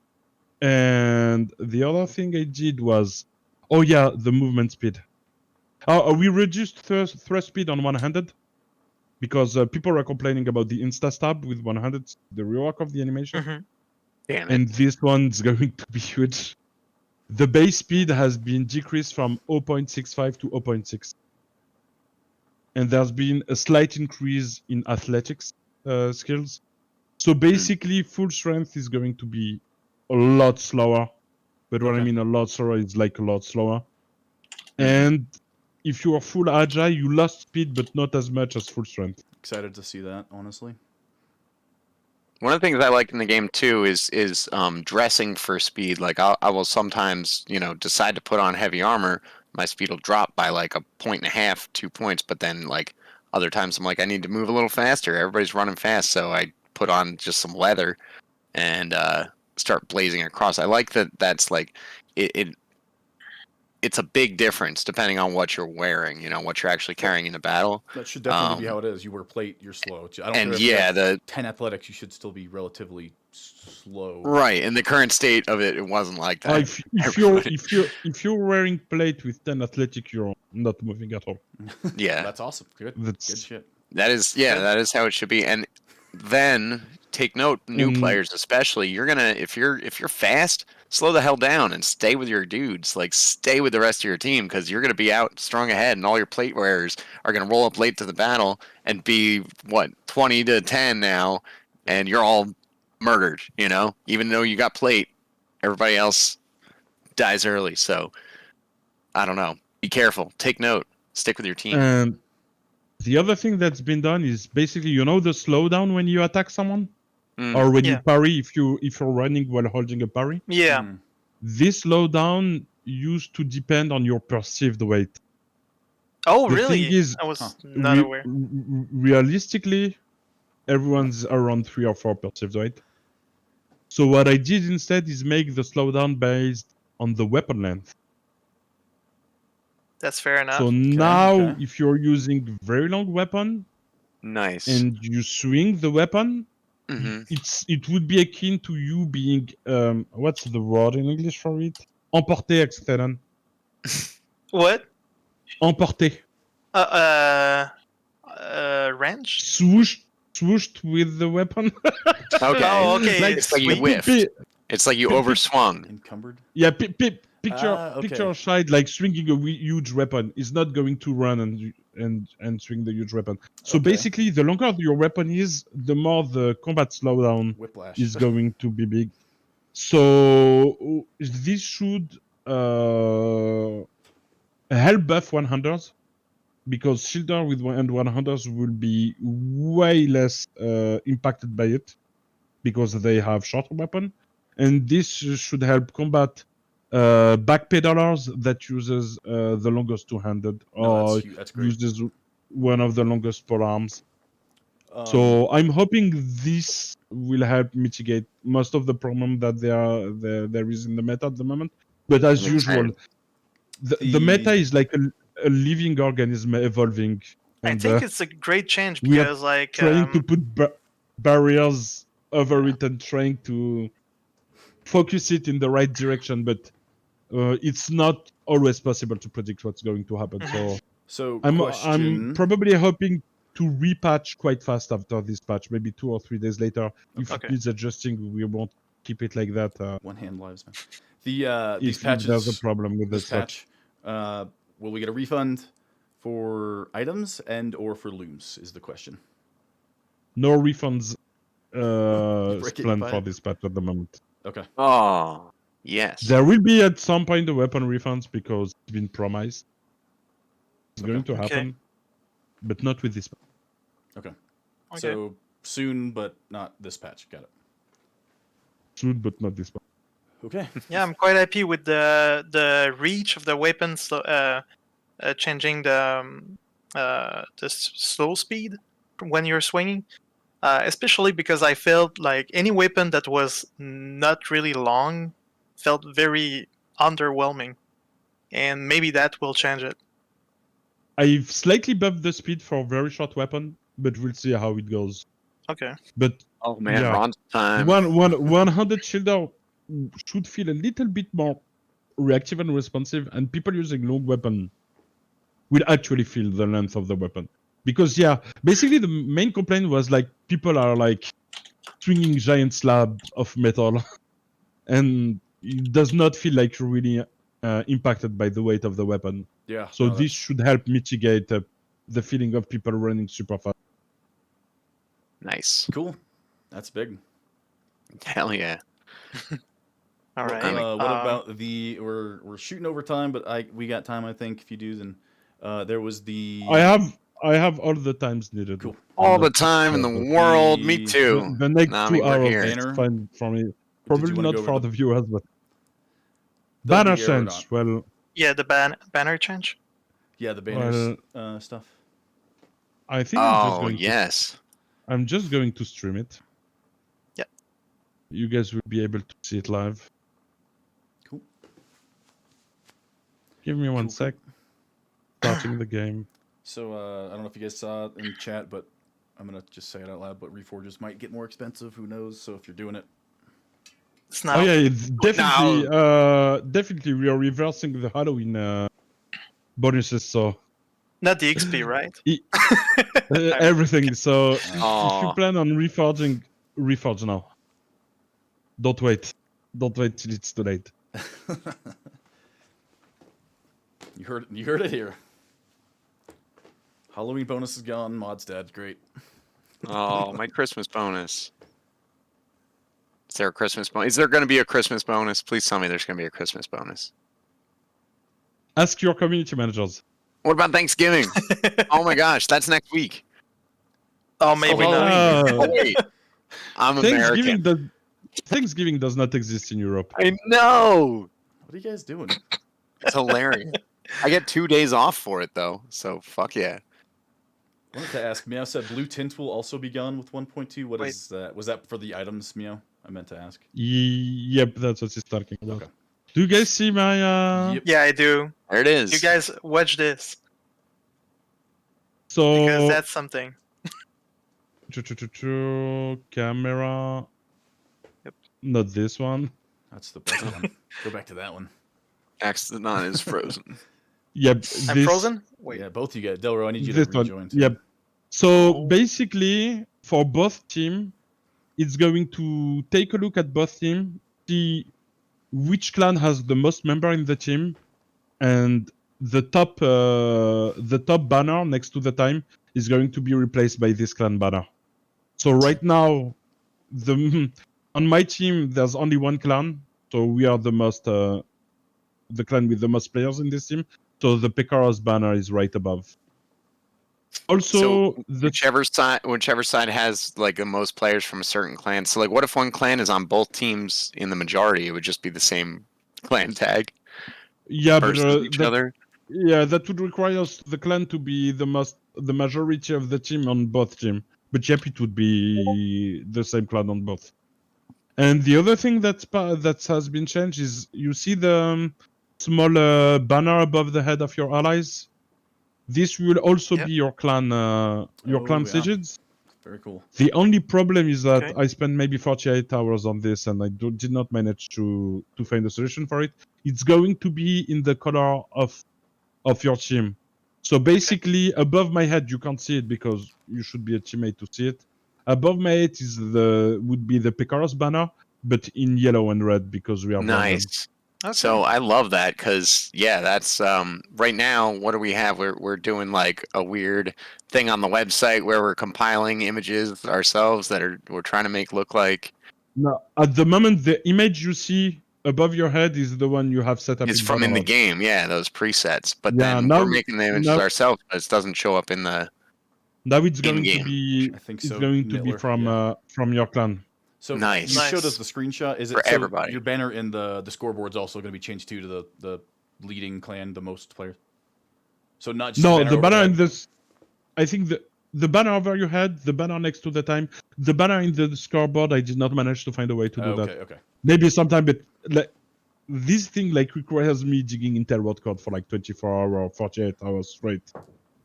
and the other thing I did was, oh yeah, the movement speed. We reduced thrust speed on one-handed because people are complaining about the insta stab with one-handed, the rework of the animation, Mhm. Damn it. and this one's going to be huge. The base speed has been decreased from 0.65 to 0.6. And there's been a slight increase in athletics skills. So basically, full strength is going to be a lot slower. But what I Okay. mean a lot slower is like a lot slower. And if you are full agile, you lost speed, but not as much as full strength. Excited to see that, honestly. One of the things I like in the game too is dressing for speed. Like I will sometimes, decide to put on heavy armor. My speed will drop by like 1.5, 2 points, but then like other times I'm like I need to move a little faster. Everybody's running fast, so I put on just some leather and start blazing across. I like that. That's like it's a big difference depending on what you're wearing. What you're actually carrying in the battle. That should definitely be how it is. You wear plate, you're slow. I don't And care if you have the 10 athletics, you should still be relatively slow. right in the current state of it, it wasn't like that. If you're wearing plate with 10 athletic, you're not moving at all. Yeah, That's awesome. Good shit. that is how it should be. And then take note, new players especially. You're gonna if you're fast, slow the hell down and stay with your dudes. Like stay with the rest of your team because you're gonna be out strong ahead, and all your plate wearers are gonna roll up late to the battle and be 20 to 10 now, and you're all murdered. Even though you got plate, everybody else dies early. So I don't know. Be careful. Take note. Stick with your team. And the other thing that's been done is basically, the slowdown when you attack someone, or when you parry if you're running while holding a parry. Yeah. This slowdown used to depend on your perceived weight. Oh, The really? thing is, I was not aware. realistically, everyone's around 3 or 4 perceived weight. So what I did instead is make the slowdown based on the weapon length. That's fair enough. So now, okay. if you're using very long weapon Nice. and you swing the weapon, it would be akin to you being what's the word in English for it? Emporté, etc. What? Emporté. Wrench? Swooshed with the weapon. Okay. Oh, okay. Like, It's like you Sweet. whiffed. It's like you overswung. Encumbered? Yeah, picture okay. a child like swinging a huge weapon is not going to run and swing the huge weapon. So Okay. basically, the longer your weapon is, the more the combat slowdown Whiplash. is going to be big. So this should help buff 100s, because shielder with 100s will be way less impacted by it because they have shorter weapon, and this should help combat backpedalers that uses the longest two-handed or That's great. uses one of the longest pole arms. So I'm hoping this will help mitigate most of the problem that there is in the meta at the moment. But as I'm usual, excited. the meta is like a living organism evolving. I And, think it's a great change we are because, like, trying to put barriers over it and trying to focus it in the right direction, but it's not always possible to predict what's going to happen. So I'm probably hoping to repatch quite fast after this patch, maybe 2 or 3 days later. If it needs adjusting, we won't keep it like that. One hand lives, man. These patches. There's a problem with this patch. Will we get a refund for items and or for looms? Is the question. No refunds Break it, planned buy for it. this patch at the moment. Okay. Oh, yes. There will be at some point the weapon refunds because it's been promised. It's going to happen, but not with this patch. Okay. So soon, but not this patch. Got it. Soon, but not this patch. Okay. Yeah, I'm quite happy with the reach of the weapons, changing the slow speed when you're swinging. Especially because I felt like any weapon that was not really long felt very underwhelming, and maybe that will change it. I've slightly buffed the speed for very short weapon, but we'll see how it goes. Okay. But Oh man, yeah. Ron's time. 100 shielder should feel a little bit more reactive and responsive, and people using long weapon will actually feel the length of the weapon. Because basically the main complaint was like people are like swinging giant slab of metal, and it does not feel like you're really impacted by the weight of the weapon. Yeah. So this should help mitigate the feeling of people running super fast. Nice. Cool. That's big. Hell yeah. All right. What about we're shooting over time, but we got time, I think, a few dudes. And There was the. I have all the times needed. Cool. All I'm the not time in the sure, but world. Me The- too. The next Nami, 2 we're hours here. is Banner? fine for me. Did Probably you wanna not go for over the viewers, but Doesn't banner the arrow change. not- Well, Yeah, the banner change. Yeah, the banners stuff. I think I'm just Oh going. yes. I'm just going to stream it. Yep. You guys will be able to see it live. Cool. Give me one Cool. sec. Starting the game. So I don't know if you guys saw it in chat, but I'm gonna just say it out loud. But reforges might get more expensive. Who knows? So if you're doing it, It's now. Oh yeah, it's definitely. Definitely, we are reversing the Halloween bonuses. So Not the XP, right? everything. So if you Aw. plan on reforging, reforge now. Don't wait. Don't wait till it's too late. you heard it here. Halloween bonus is gone. Mod stat, great. Oh, my Christmas bonus. Is there a Christmas bonus? Is there going to be a Christmas bonus? Please tell me there's going to be a Christmas bonus. Ask your community managers. What about Thanksgiving? Oh my gosh, that's next week. Oh, maybe Oh, not. Oh, wait. I'm American. Thanksgiving does not exist in Europe. I know. What are you guys doing? It's hilarious. I get 2 days off for it though, so fuck yeah. I wanted to ask. Meow said blue tint will also be gone with 1.2. What Wait. is that? Was that for the items, Meow? I meant to ask. Yep, that's what he's talking about. Okay. Do you guys see my? Yep. Yeah, I do. There it is. You guys watch this So because that's something. camera. Yep. Not this one. That's the best one. Go back to that one. Accident is frozen. Yep. I'm this, frozen. Wait. Yeah, both you guys. Delro, I need you This to rejoin one. too. Yep. So Oh. basically, for both team, it's going to take a look at both team, see which clan has the most member in the team, and the top banner next to the time is going to be replaced by this clan banner. So right now, on my team there's only one clan, so we are the clan with the most players in this team. So the Pekaros banner is right above. Also, So whichever side has like the most players from a certain clan. So like, what if one clan is on both teams in the majority? It would just be the same clan tag yeah, but, versus each other. yeah, that would require the clan to be the majority of the team on both team. But yep, it would be the same clan on both. And the other thing that has been changed is you see the small banner above the head of your allies. This will also Yep. be your clan yeah. stages. Very cool. The only problem is that Okay. I spent maybe 48 hours on this and I did not manage to find a solution for it. It's going to be in the color of your team. So basically, above my head, you can't see it because you should be a teammate to see it. Above my head would be the Pekaros banner, but in yellow and red because we are Belgian. Nice. Okay. So I love that because that's right now. What do we have? We're doing like a weird thing on the website where we're compiling images ourselves that we're trying to make look like No, at the moment, the image you see above your head is the one you have set up. it's from in the Valorant. game. Yeah, those presets. But Yeah, then now- we're making the images now- ourselves, but it doesn't show up in the. Now it's going In-game. to be. I think It's so. going to be Nittler, from your clan. So Nice. you showed Nice. us the screenshot. Is it For so everybody. Your banner in the scoreboard's also going to be changed too to the leading clan, the most players. So not just No, banner the banner overhead. in this. I think the banner over your head, the banner next to the time, the banner in the scoreboard. I did not manage to find a way to do that. Okay. Maybe sometime, but this thing requires me digging Intel code for 24 hours or 48 hours straight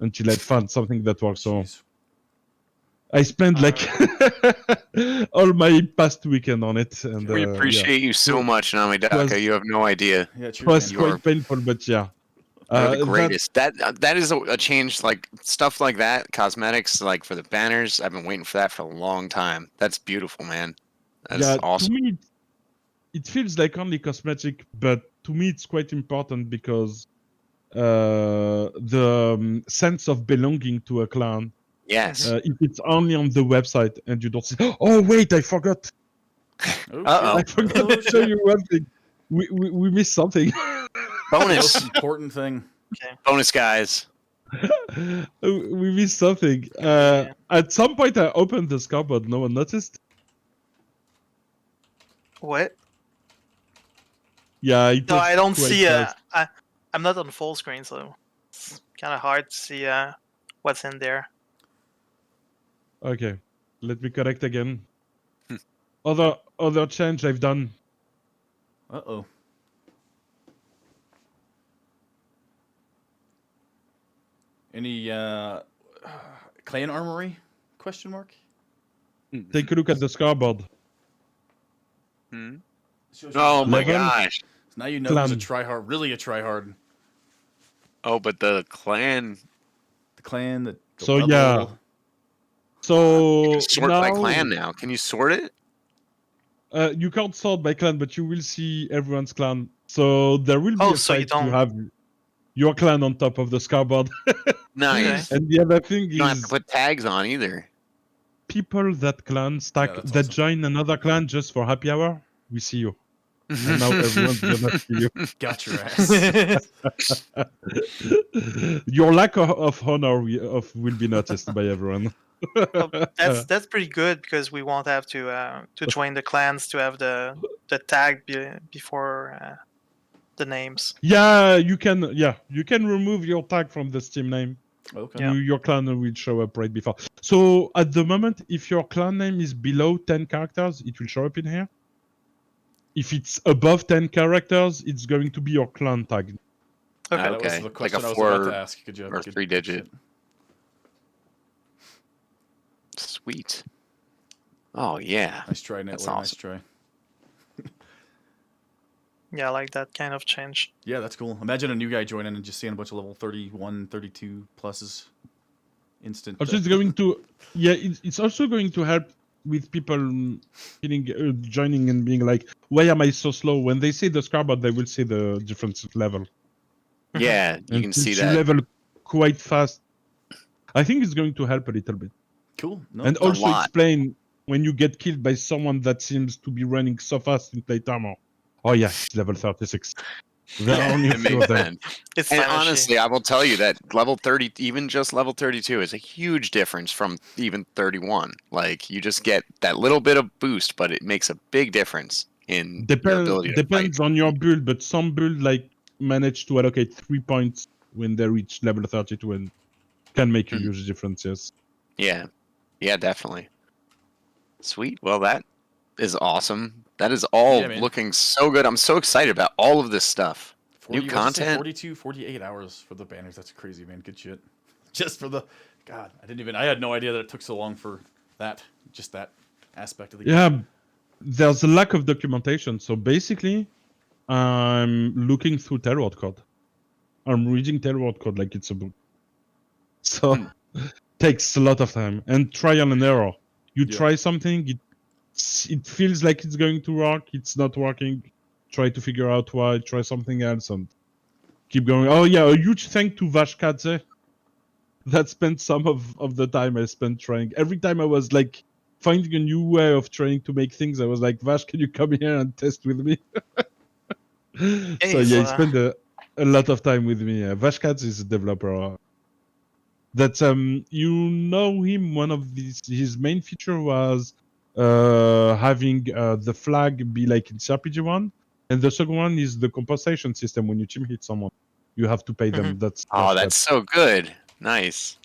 until I found something that works. So Jeez. I spent all my past weekend on it, and We yeah. appreciate you so much, Namidaka. was- You have no idea. Yeah, It cheers, was man. You're- quite painful, but yeah. You're the greatest. That is a change. Like stuff like that, cosmetics, like for the banners. I've been waiting for that for a long time. That's beautiful, man. That's Yeah, awesome. to me, it feels like only cosmetic, but to me, it's quite important because the sense of belonging to a clan. Yes. If it's only on the website and you don't see, oh wait, I forgot. Oh, Uh-oh. I shit. forgot Oh, to show shit. you one thing. We missed something. Most Bonus, important thing. bonus, guys. We missed something. Yeah. At some point, I opened the scoreboard. No one noticed. What? Yeah, it No, was I don't quite see. fast. I'm not on full screen, so it's kind of hard to see what's in there. Okay, let me correct again. Hmm. Other change I've done. Uh-oh. Any clan armory? Question mark? Take a look at the scoreboard. Hmm? Shows you Oh my Level. gosh. So now you know who's a Clan. tryhard, really a tryhard. Oh, but the clan. The clan, the So, level. yeah. So You can sort now by clan now. Can you sort it? you can't sort by clan, but you will see everyone's clan. So there will be Oh, a so you fight to don't- have your clan on top of the scoreboard. Nice. And the other thing You don't have to is put tags on either. people that clan stack Yeah, that's that awesome. join another clan just for happy hour. We see you. And now everyone's gonna see you. Got your ass. Your lack of honor will be noticed by everyone. Oh, that's pretty good because we won't have to join the clans to have the tag before the names. Yeah, you can remove your tag from the Steam name. Okay. Yeah. Your clan will show up right before. So at the moment, if your clan name is below 10 characters, it will show up in here. If it's above 10 characters, it's going to be your clan tag. Okay. That was Okay, the like question a I was about 4 to ask. Good job. or Good 3-digit. shit. Sweet. Oh yeah. Nice try, Netler. That's Nice awesome. try. Yeah, I like that kind of change. Yeah, that's cool. Imagine a new guy joining and just seeing a bunch of level 31, 32 pluses. Instant. Also, it's going to, it's also going to help with people feeling joining and being like, why am I so slow? When they see the scoreboard, they will see the difference level. Yeah, you And can see since you that. level quite fast. I think it's going to help a little bit. Cool. No, And a also lot. explain when you get killed by someone that seems to be running so fast in plate armor. Oh yeah, it's level 36. There are only a It few makes of them. sense. It's And flashy. honestly, I will tell you that level 30, even just level 32, is a huge difference from even 31. Like, you just get that little bit of boost, but it makes a big difference in your ability to Depends fight. on your build, but some build like manage to allocate 3 points when they reach level 32 and can make a Mhm. huge difference, yes. Yeah. Yeah, definitely. Sweet. Well, that is awesome. That is all Yeah, man. looking so good. I'm so excited about all of this stuff. 40, New what'd you say, content? 42, 48 hours for the banners. That's crazy, man. Good shit. Just for the... God, I had no idea that it took so long for that. Just that aspect of the game. Yeah, there's a lack of documentation. So basically, I'm looking through Tailword code. I'm reading Tailword code like it's a book. So takes a lot of time and trial and error. You Yeah. try something, it feels like it's going to work, it's not working. Try to figure out why. Try something else and keep going. Oh yeah, a huge thank to Vashkadze. That spent some of the time I spent trying. Every time I was like finding a new way of trying to make things, I was like, Vash, can you come here and test with me? So yeah, he spent a lot of time with me. Vashkadze is a developer. That you know him. One of his main feature was having the flag be like in cRPG 1, and the second one is the compensation system. When you team hit someone, you have to pay them. That's Oh, Vashkadze. that's so good. Nice.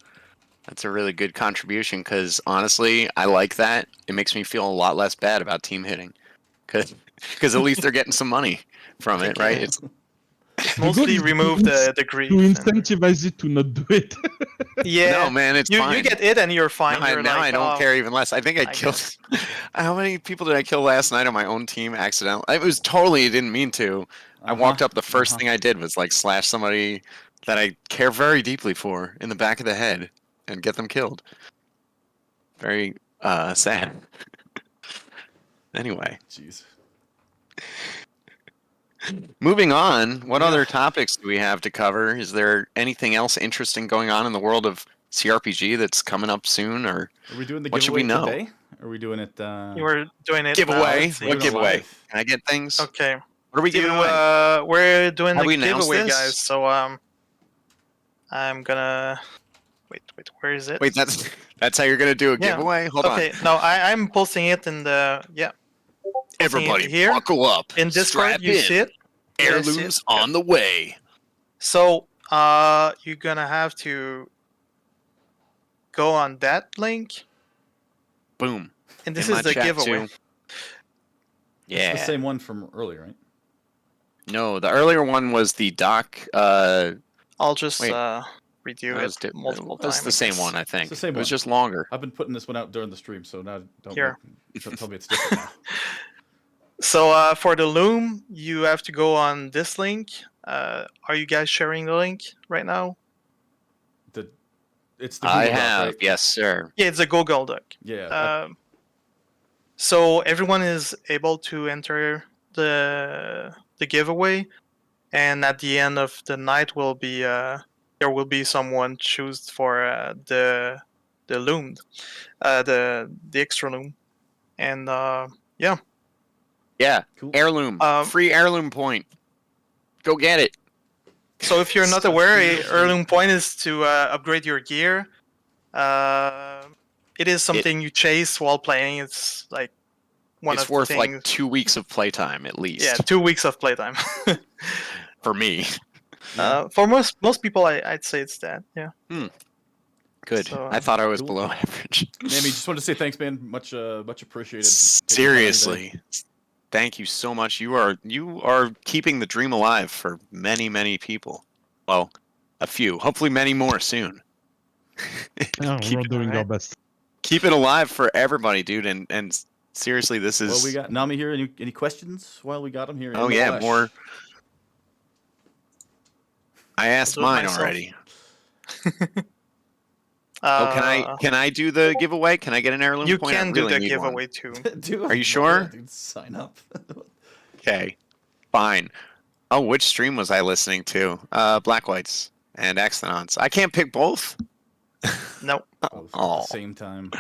That's a really good contribution because honestly, I like that. It makes me feel a lot less bad about team hitting because at least they're getting some money from it, right? Yeah. It's Mostly is remove the grief. to and- incentivize it to not do it. Yeah. no, man, it's you fine. get it and you're fine. Now, You're now like, I don't "Oh, care even less. I think I I killed. How many people did I kill last night on my own team accidentally? It was totally didn't mean to. I walked up. The first thing I did was like slash somebody that I care very deeply for in the back of the head and get them killed. Very sad. Anyway, Jeez. moving on. What Yeah. other topics do we have to cover? Is there anything else interesting going on in the world of cRPG that's coming up soon, or Are we doing the What should we giveaway know? today? Or are we doing it... You were doing it. now, giveaway? let's see. What Doing it giveaway? live. Can I get things? Okay. What are we Do, giving away? we're doing Have the we announced giveaway, this? guys. So I'm gonna wait. Where is it? Wait, that's how you're gonna do a Yeah. giveaway? Hold Okay, no, I'm posting it in the on. posting Everybody, it here buckle up. in Discord. Strap You in. see it? You guys see it? Heirlooms on the way. So you're gonna have to go on that link, Boom. and this In my is the chat, giveaway. too. It's Yeah. the same one from earlier, right? No, the earlier one was the doc. I'll just Wait. redo That was it multiple That's times. the same one, I think. the same It was one. just longer. I've been putting this one out during the stream, so now don't Here. tell me it's different now. So for the loom, you have to go on this link. Are you guys sharing the link right now? It's the I Google Doc, have, right? yes, sir. Yeah, it's a Google Doc. Yeah. So everyone is able to enter the giveaway, and at the end of the night will be there will be someone choose for the loom, the extra loom, and yeah. Yeah, Cool. heirloom. Um, Free heirloom point. Go get it. So if you're not aware, a heirloom point is to upgrade your gear. It is something you chase while playing. It's like one It's of worth the things. like 2 weeks of playtime at least. Yeah, 2 weeks of playtime. For me. For most people, I'd say it's that. Yeah. Good. So, I thought I was cool. below average. Namie, just wanted to say thanks, man. Much appreciated. taking the time today. Seriously. Thank you so much. You are keeping the dream alive for many, many people. Well, a few. Hopefully many more soon. Yeah, keep, we're doing our alright. best. keep it alive for everybody, dude. And seriously, this is Well, we got Nami here. Any questions while we got him here? in Oh the yeah, flesh? more. I asked do it mine myself. already. Can I do the giveaway? Can I get an heirloom You point? I can do really the need one. giveaway too. Dude, Are you sure? Yeah, dude, sign up. Okay, fine. Oh, which stream was I listening to? Black Whites and Exonons. I can't pick both. No. Both at Oh. the same time.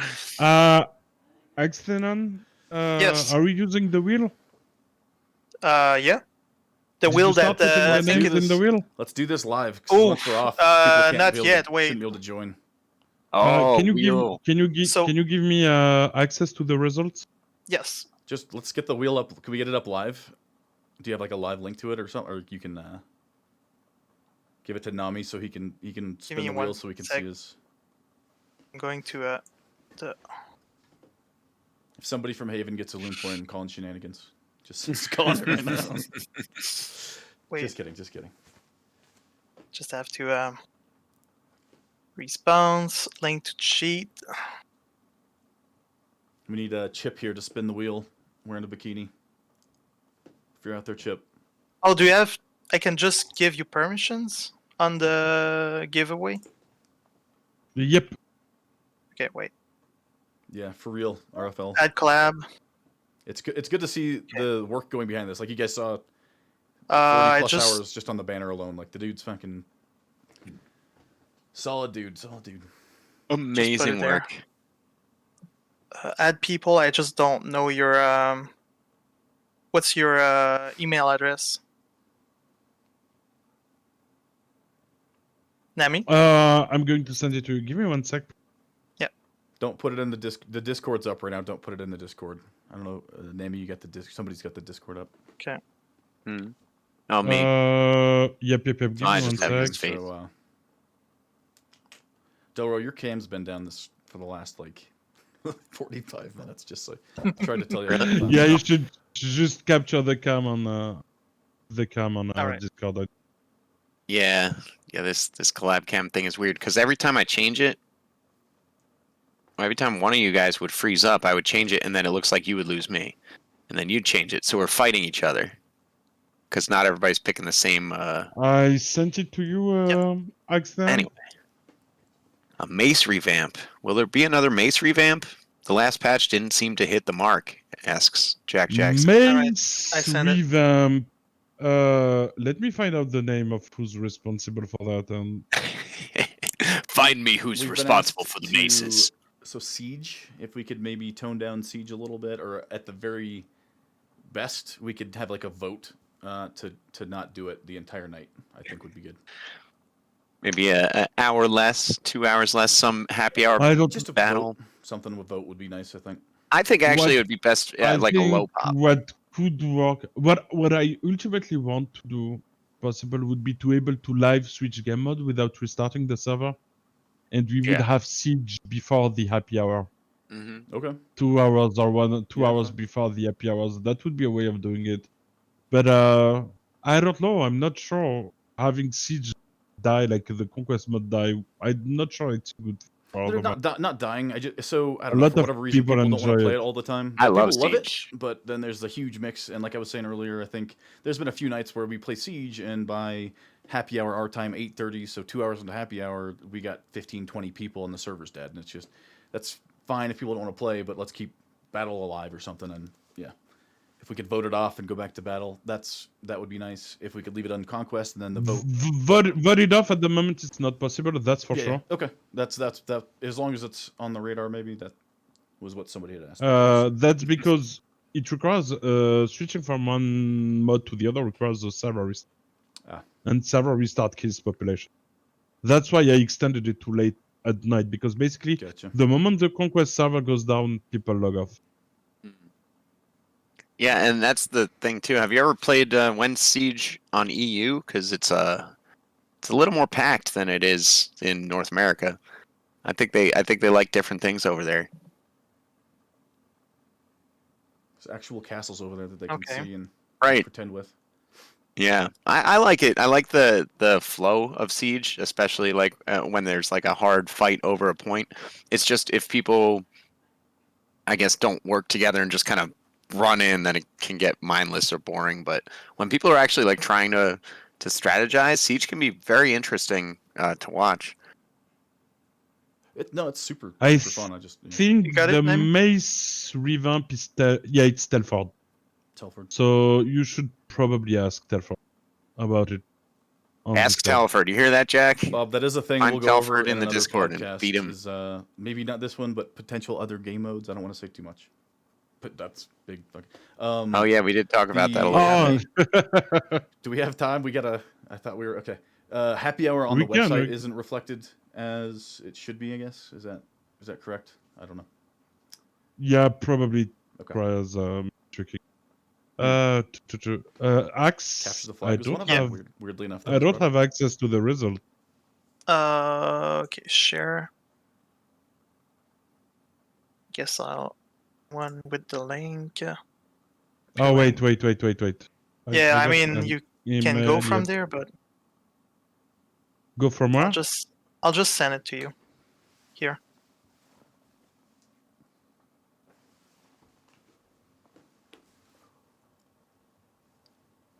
Xenon, Yes. are we using the wheel? Yeah. The Did wheel you start that putting I the think names it in is. the wheel? Let's do this live. 'Cause Oof, once we're off, people can't not be able yet, To, wait. shouldn't be able to join. Oh, can you wheel. So- can you give me access to the results? Yes. Just let's get the wheel up. Can we get it up live? Do you have like a live link to it or something? Or you can give it to Nami so he can spin me the one wheel so we can sec. see his. I'm going to If somebody from Haven gets a loom point and calling shenanigans, just call it right now. wait. Just kidding. Just have to response link to cheat. We need a Chip here to spin the wheel wearing a bikini. If you're out there, Chip. Oh, do you have? I can just give you permissions on the giveaway. Yep. Okay, wait. Yeah, for real, RFL. Add collab. It's good. It's good to see the work going behind this. Like you guys saw, 40 I plus just hours just on the banner alone. Like the dude's fucking solid dude. Amazing there. work. Add people. I just don't know your what's your email address? Nami? I'm going to send it to you. Give me 1 sec. Don't put it in the The Discord's up right now. Don't put it in the Discord. I don't know, Nami. You got the disc. Somebody's got the Discord up. Okay. Oh, me. Yep. Give me I 1 just have sec. his face. So, Delro, your cam's been down this for the last like 45 minutes. Just like I tried to tell you. Really? ahead of time. Yeah, you should just capture the cam on Alright. Discord. Yeah. This collab cam thing is weird because every time I change it, every time one of you guys would freeze up, I would change it, and then it looks like you would lose me, and then you'd change it. So we're fighting each other because not everybody's picking the same. I sent it to you, Axel. Anyway, a mace revamp. Will there be another mace revamp? The last patch didn't seem to hit the mark. Asks Jack Jackson. Mace I sent it. revamp. Let me find out the name of who's responsible for that. Find me who's We've been responsible asked for the to- maces. So Siege, if we could maybe tone down Siege a little bit, or at the very best, we could have like a vote to not do it the entire night. I think would be good. maybe an hour less, 2 hours less, some happy hour I don't. Just a battle. vote. Something with vote would be nice, I think. I think actually What- it would be best I like a low think pop. what could work, what I ultimately want to do, possible, would be to able to live switch game mode without restarting the server, and we would Yeah. have siege before the happy hour, Hmm. Okay. 2 hours or 2 Yeah, hours fine. before the happy hours. That would be a way of doing it. But I don't know. I'm not sure having siege die like the conquest mode die. I'm not sure it's good for They're the not dying. I don't A know, lot for of whatever reason people people don't want to enjoy play it. it all the time. I love People love it, Siege. but then there's the huge mix. And like I was saying earlier, I think there's been a few nights where we play Siege, and by happy hour our time 8:30, so 2 hours into happy hour, we got 15, 20 people and the server's dead. And it's just that's fine if people don't want to play, but let's keep battle alive or something. And yeah, if we could vote it off and go back to battle, that would be nice. If we could leave it on conquest and then the vote. Vote it off at the moment. It's not possible. That's for Yeah, sure. yeah. Okay, that's that. As long as it's on the radar, maybe that was what somebody had asked. That's because it requires switching from one mode to the other requires a server restart. Ah. And server restart kills population. That's why I extended it to late at night, because basically Gotcha. the moment the conquest server goes down, people log off. Yeah, and that's the thing too. Have you ever played When Siege on EU? Because it's a little more packed than it is in North America. I think they like different things over there. There's actual castles over there that they can Okay. see and Right. pretend with. Yeah, I like it. I like the flow of Siege, especially like when there's like a hard fight over a point. It's just if people, I guess, don't work together and just kind of run in, then it can get mindless or boring. But when people are actually like trying to strategize, Siege can be very interesting to watch. It's super I fun. I just think You got it, the Naim? mace revamp is it's Telford. Telford. So you should probably ask Telford about it. on Ask Discord. Telford. You hear that, Jack? Bob, that is a thing Find we'll go over Telford in in the another Discord and podcast. beat him. Is maybe not this one, but potential other game modes. I don't want to say too much, but that's big. Oh yeah, we did talk about that a the- little. Oh, Do we have time? I thought we were okay. Happy hour on We the can, website we- isn't reflected as it should be. I guess is that correct? I don't know. yeah, probably Okay. requires tricking. Axe. Capture the I flag was one don't of them. have. Weirdly enough, I don't have access to the result. Okay, share. Guess I'll one with the link. Oh wait. Yeah, I don't mean have you can go email from yet. there, but Go from where? I'll just send it to you. Here.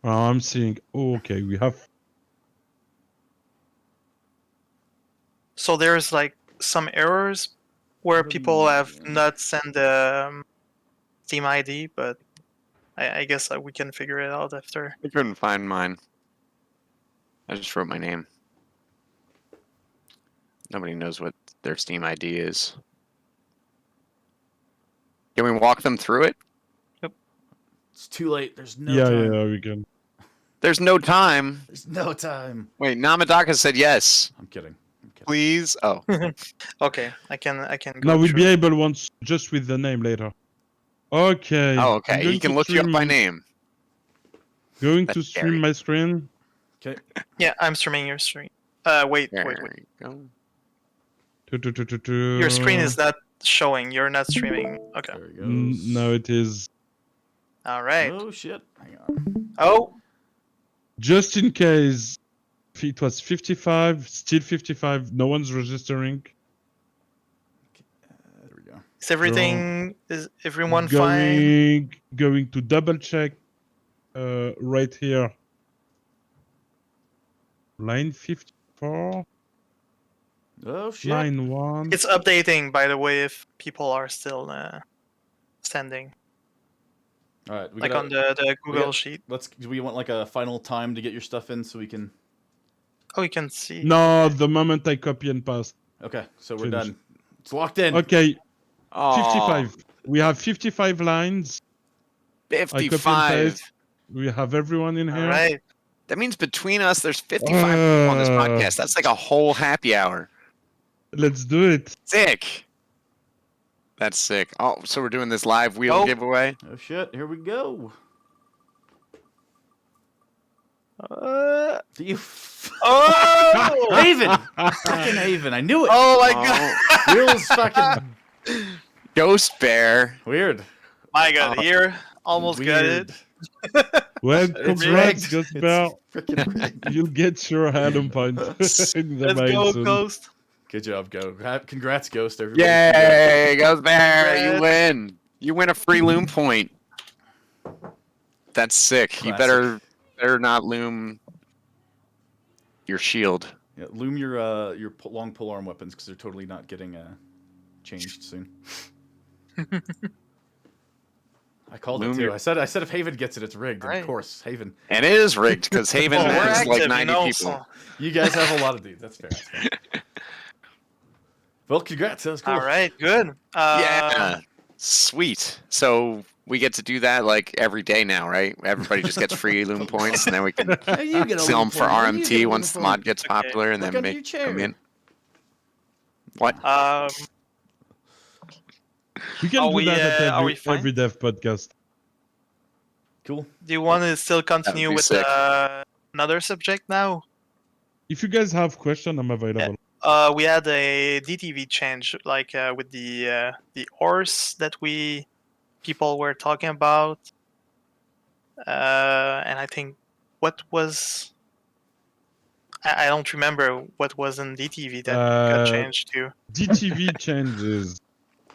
Oh, I'm seeing. Oh, okay, we have. So there's like some errors where people have not sent the Steam ID, but I guess we can figure it out after. I couldn't find mine. I just wrote my name. Nobody knows what their Steam ID is. Can we walk them through it? It's too late. There's no yeah, time. yeah, we can. There's no time. There's no time. Wait, Namidaka said yes. I'm kidding. Please. Oh, Okay, I can go. No, we'll through. be able once just with the name later. Okay. oh, I'm okay. going He can to look you up by stream- name. Going to That's stream scary. my screen. Okay. Yeah, I'm streaming your stream. Wait. There you go. Your screen is not showing. You're not streaming. Okay. There he goes. No, it is. All right. Oh shit. Hang on. Oh, Just in case it was 55, still 55, no one's registering. There we go. is everyone fine? Going to double check right here. Line 54, Oh shit. line 1. It's updating, by the way, if people are still sending, All right. like on the Google got- sheet. Do we want like a final time to get your stuff in so we can? Oh, you can see. No, the moment I copy and paste. Okay, so we're Finish. done. It's locked in. Okay, Oh, 55. We have 55 lines. I copy and 55. paste. We have everyone in All here. right. That means between us, there's 55 people on this podcast. That's like a whole happy hour. Let's do it. Sick. That's sick. Oh, so we're doing this live wheel giveaway? Oh, shit. Here we go. You Haven! Fucking Haven. I knew it. Oh my god. Will's fucking Ghost Bear. weird. My god, here almost got Weird. it. Well, It's congrats, rigged. Ghost It's Bear. freaking rigged. You'll get your Adam point in the Let's mail go, soon. Ghost. Good job, Go. Congrats, Ghost, everybody. Yay, Ghost Bear. You Congrats. win. You win a free loom point. That's sick. You Classic. better not loom your shield. Yeah, loom your long polearm weapons because they're totally not getting changed soon. I called Loom it too. your- I said if Haven gets it, it's rigged. And Right. of course, Haven. And it is rigged because Haven Well, we're has active, like you 90 know, people. so- You guys have a lot of dudes. That's fair. That's fair. Well, congrats. That was cool. All right, good. Yeah. Sweet. So we get to do that like every day now, right? Everybody just gets free loom points, and then we can Hey, you get a sell them loom for point. You get RMT a once the loom mod point. gets Okay. popular, and Look then under your make chair. them in. What? We can Are do we, that at are we fine? every dev podcast. Cool. do you want to still continue be with sick. another subject now? If you guys have questions, I'm available. We had a DTV change, like with the horse that people were talking about, and I think what was I don't remember what was in DTV that got changed to. DTV changes.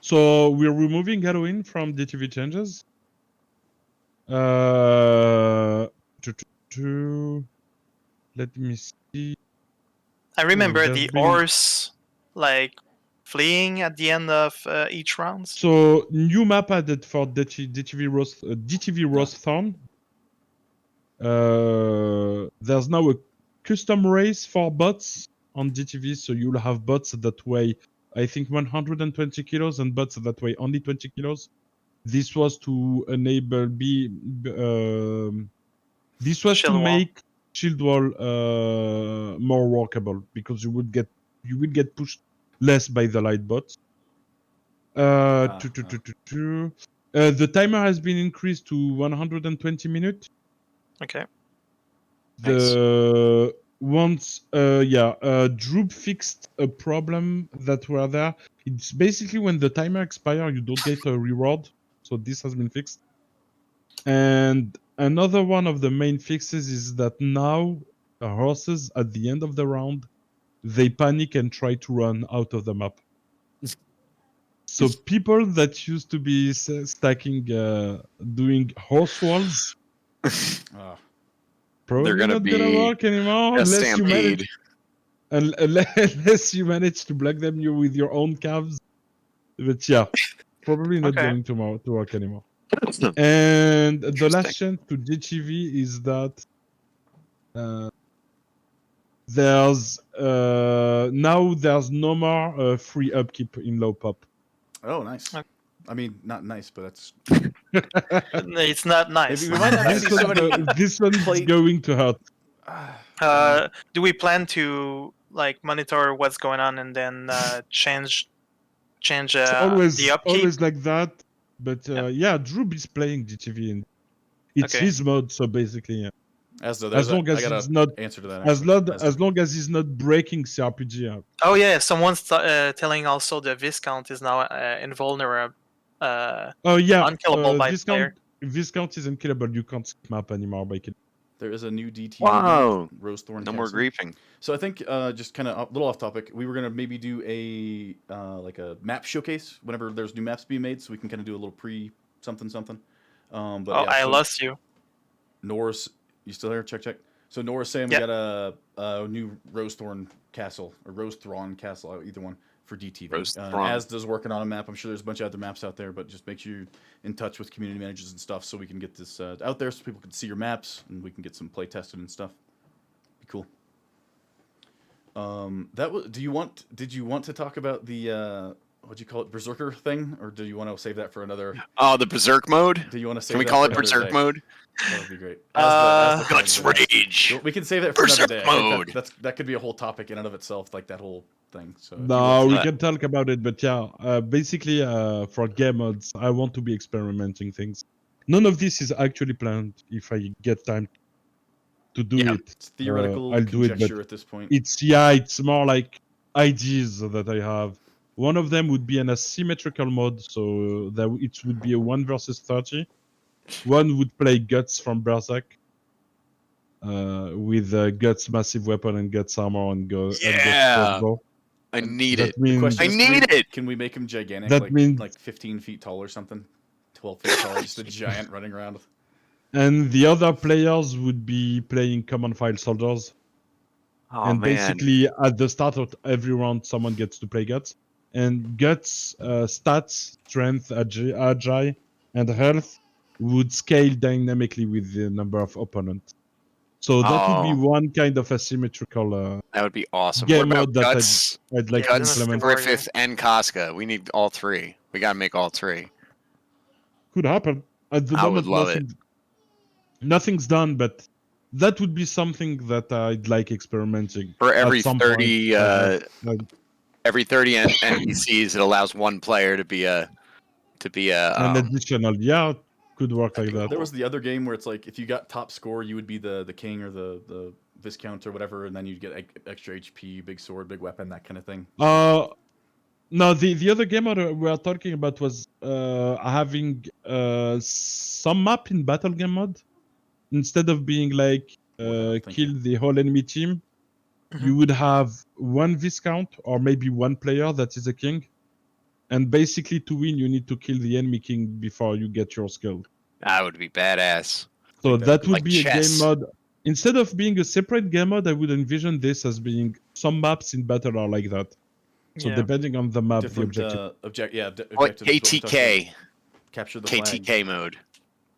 So we're removing Halloween from DTV changes. Let me see. I remember there's the been- horse like fleeing at the end of each round. So new map added for DTV Rosethorn. There's now a custom race for bots on DTV, so you'll have bots that weigh, I think, 120 kilos and bots that weigh only 20 kilos. This was to enable this was Shield to wall. make shield wall more workable because you would get pushed less by the light bots. The timer has been increased to 120 minutes. Okay. The once Droop fixed a problem that were there. It's basically when the timer expires, you don't get a reward. So this has been fixed. And another one of the main fixes is that now horses at the end of the round, they panic and try to run out of the map. So people that used to be stacking, doing horse walls, probably They're gonna not be gonna work anymore A unless you manage stampede. unless you manage to block them with your own calves. But yeah, probably not Okay. going to work anymore. And the Interesting. last change to DTV is that there's no more free upkeep in low pop. Oh, nice. Okay. I mean, not nice, but that's. It's not nice. Maybe we might not This see so many. this one is play- going to hurt. Do we plan to like monitor what's going on and then change It's always the upkeep? always like that. But yeah, Drew is playing DTV and it's Okay. his mode. So basically, yeah. As though as there's long I as got he's an not answer to that. as actually. long as he's not breaking cRPG up. Oh yeah, someone's telling also the Viscount is now invulnerable. Oh yeah, Unkillable by Viscount is unkillable. You can't skip map anymore by killing. There is a new DT. Wow. Rosethorn. No more Castle. griefing. So I think just kind of a little off topic. We were gonna maybe do a like a map showcase whenever there's new maps being made, so we can kind of do a little pre something. But Oh, yeah, I so lost you. Norris, you still here? Check. So Norris saying Yep. we got a new Rosethorn Castle or Rosethron Castle, either one for DTV. Rosethron. Asda's working on a map. I'm sure there's a bunch of other maps out there, but just make sure you're in touch with community managers and stuff so we can get this out there so people can see your maps and we can get some play tested and stuff. Be cool. That was. Did you want to talk about the what'd you call it, Berserker thing, or do you want to save that for another? Oh, the Berserk mode. Do you want to save? Can we that call for it another Berserk day? mode? That would be great. Guts fans ask. Rage. We can save that for Berserk another day. I mode. think that could be a whole topic in and of itself, like that whole thing. So if you No, want we to- can talk about it, but yeah, basically, for game mods, I want to be experimenting things. None of this is actually planned. If I get time to do Yeah. it, it's theoretical I'll do it. conjecture But at this point. it's more like ideas that I have. One of them would be an asymmetrical mode, so that it would be a 1 versus 30. One would play Guts from Berserk, with Guts massive weapon and Guts armor and Guts Yeah. crossbow. I need That it. means Question I is, need it. Can we make him gigantic? That means- like 15 feet tall or something? 12 feet tall, just a giant running around. and the other players would be playing common file soldiers. Oh And man. basically, at the start of every round, someone gets to play Guts. And Guts stats, strength, agile, and health would scale dynamically with the number of opponents. So that would be Oh. one kind of asymmetrical That would be awesome. game What mode about that Guts, I'd like Yeah, to Guts, implement. Warrior. Griffith, and Casca? We need all three. We gotta make all three. Could happen. At the I would moment, love it. nothing's done, but that would be something that I'd like experimenting. For At every some 30, point, like, every 30 NPCs, it allows one player to be a an additional, yeah, could work like that. There was the other game where it's like if you got top score, you would be the king or the viscount or whatever, and then you'd get extra HP, big sword, big weapon, that kind of thing. No, the other game we are talking about was having some map in battle game mode. Instead of being like Thank kill you. the whole enemy team, Mhm. you would have one viscount or maybe one player that is a king. And basically, to win, you need to kill the enemy king before you get your skill. That would be badass. So Like that would like be chess. a game mode. Instead of being a separate game mode, I would envision this as being some maps in battle are like that. So Yeah. depending on the map, Different the objective. What objectives, what we talked KTK? about. Capture the flag. KTK mode.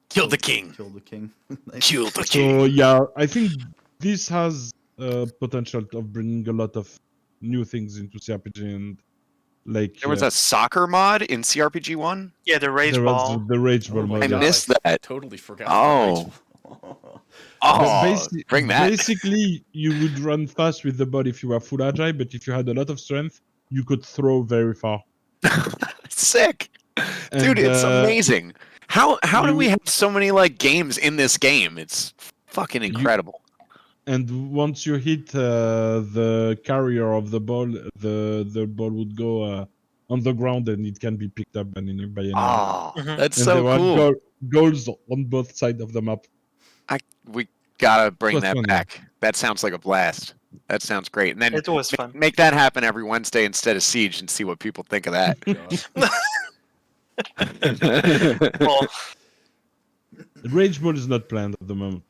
Kill the king. Kill the king. Kill the king. So yeah, I think this has potential of bringing a lot of new things into cRPG and like There was a soccer mod in cRPG 1? Yeah, the rage there ball. was the Rage Ball Oh my mode. I God, missed that. Totally forgot. Oh. But Oh, bring that. Basically, you would run fast with the ball if you were full agile, but if you had a lot of strength, you could throw very far. Sick. Dude, And, it's amazing. How do we you- have so many like games in this game? It's fucking incredible. And once you hit the carrier of the ball would go on the ground and it can be picked up by anyone. Oh, Mhm. that's And so there were cool. goals on both sides of the map. We gotta bring Plus that one. back. That sounds like a blast. That sounds great. And then It was fun. make that happen every Wednesday instead of Siege and see what people think of that. Well, Rage Ball is not planned at the moment.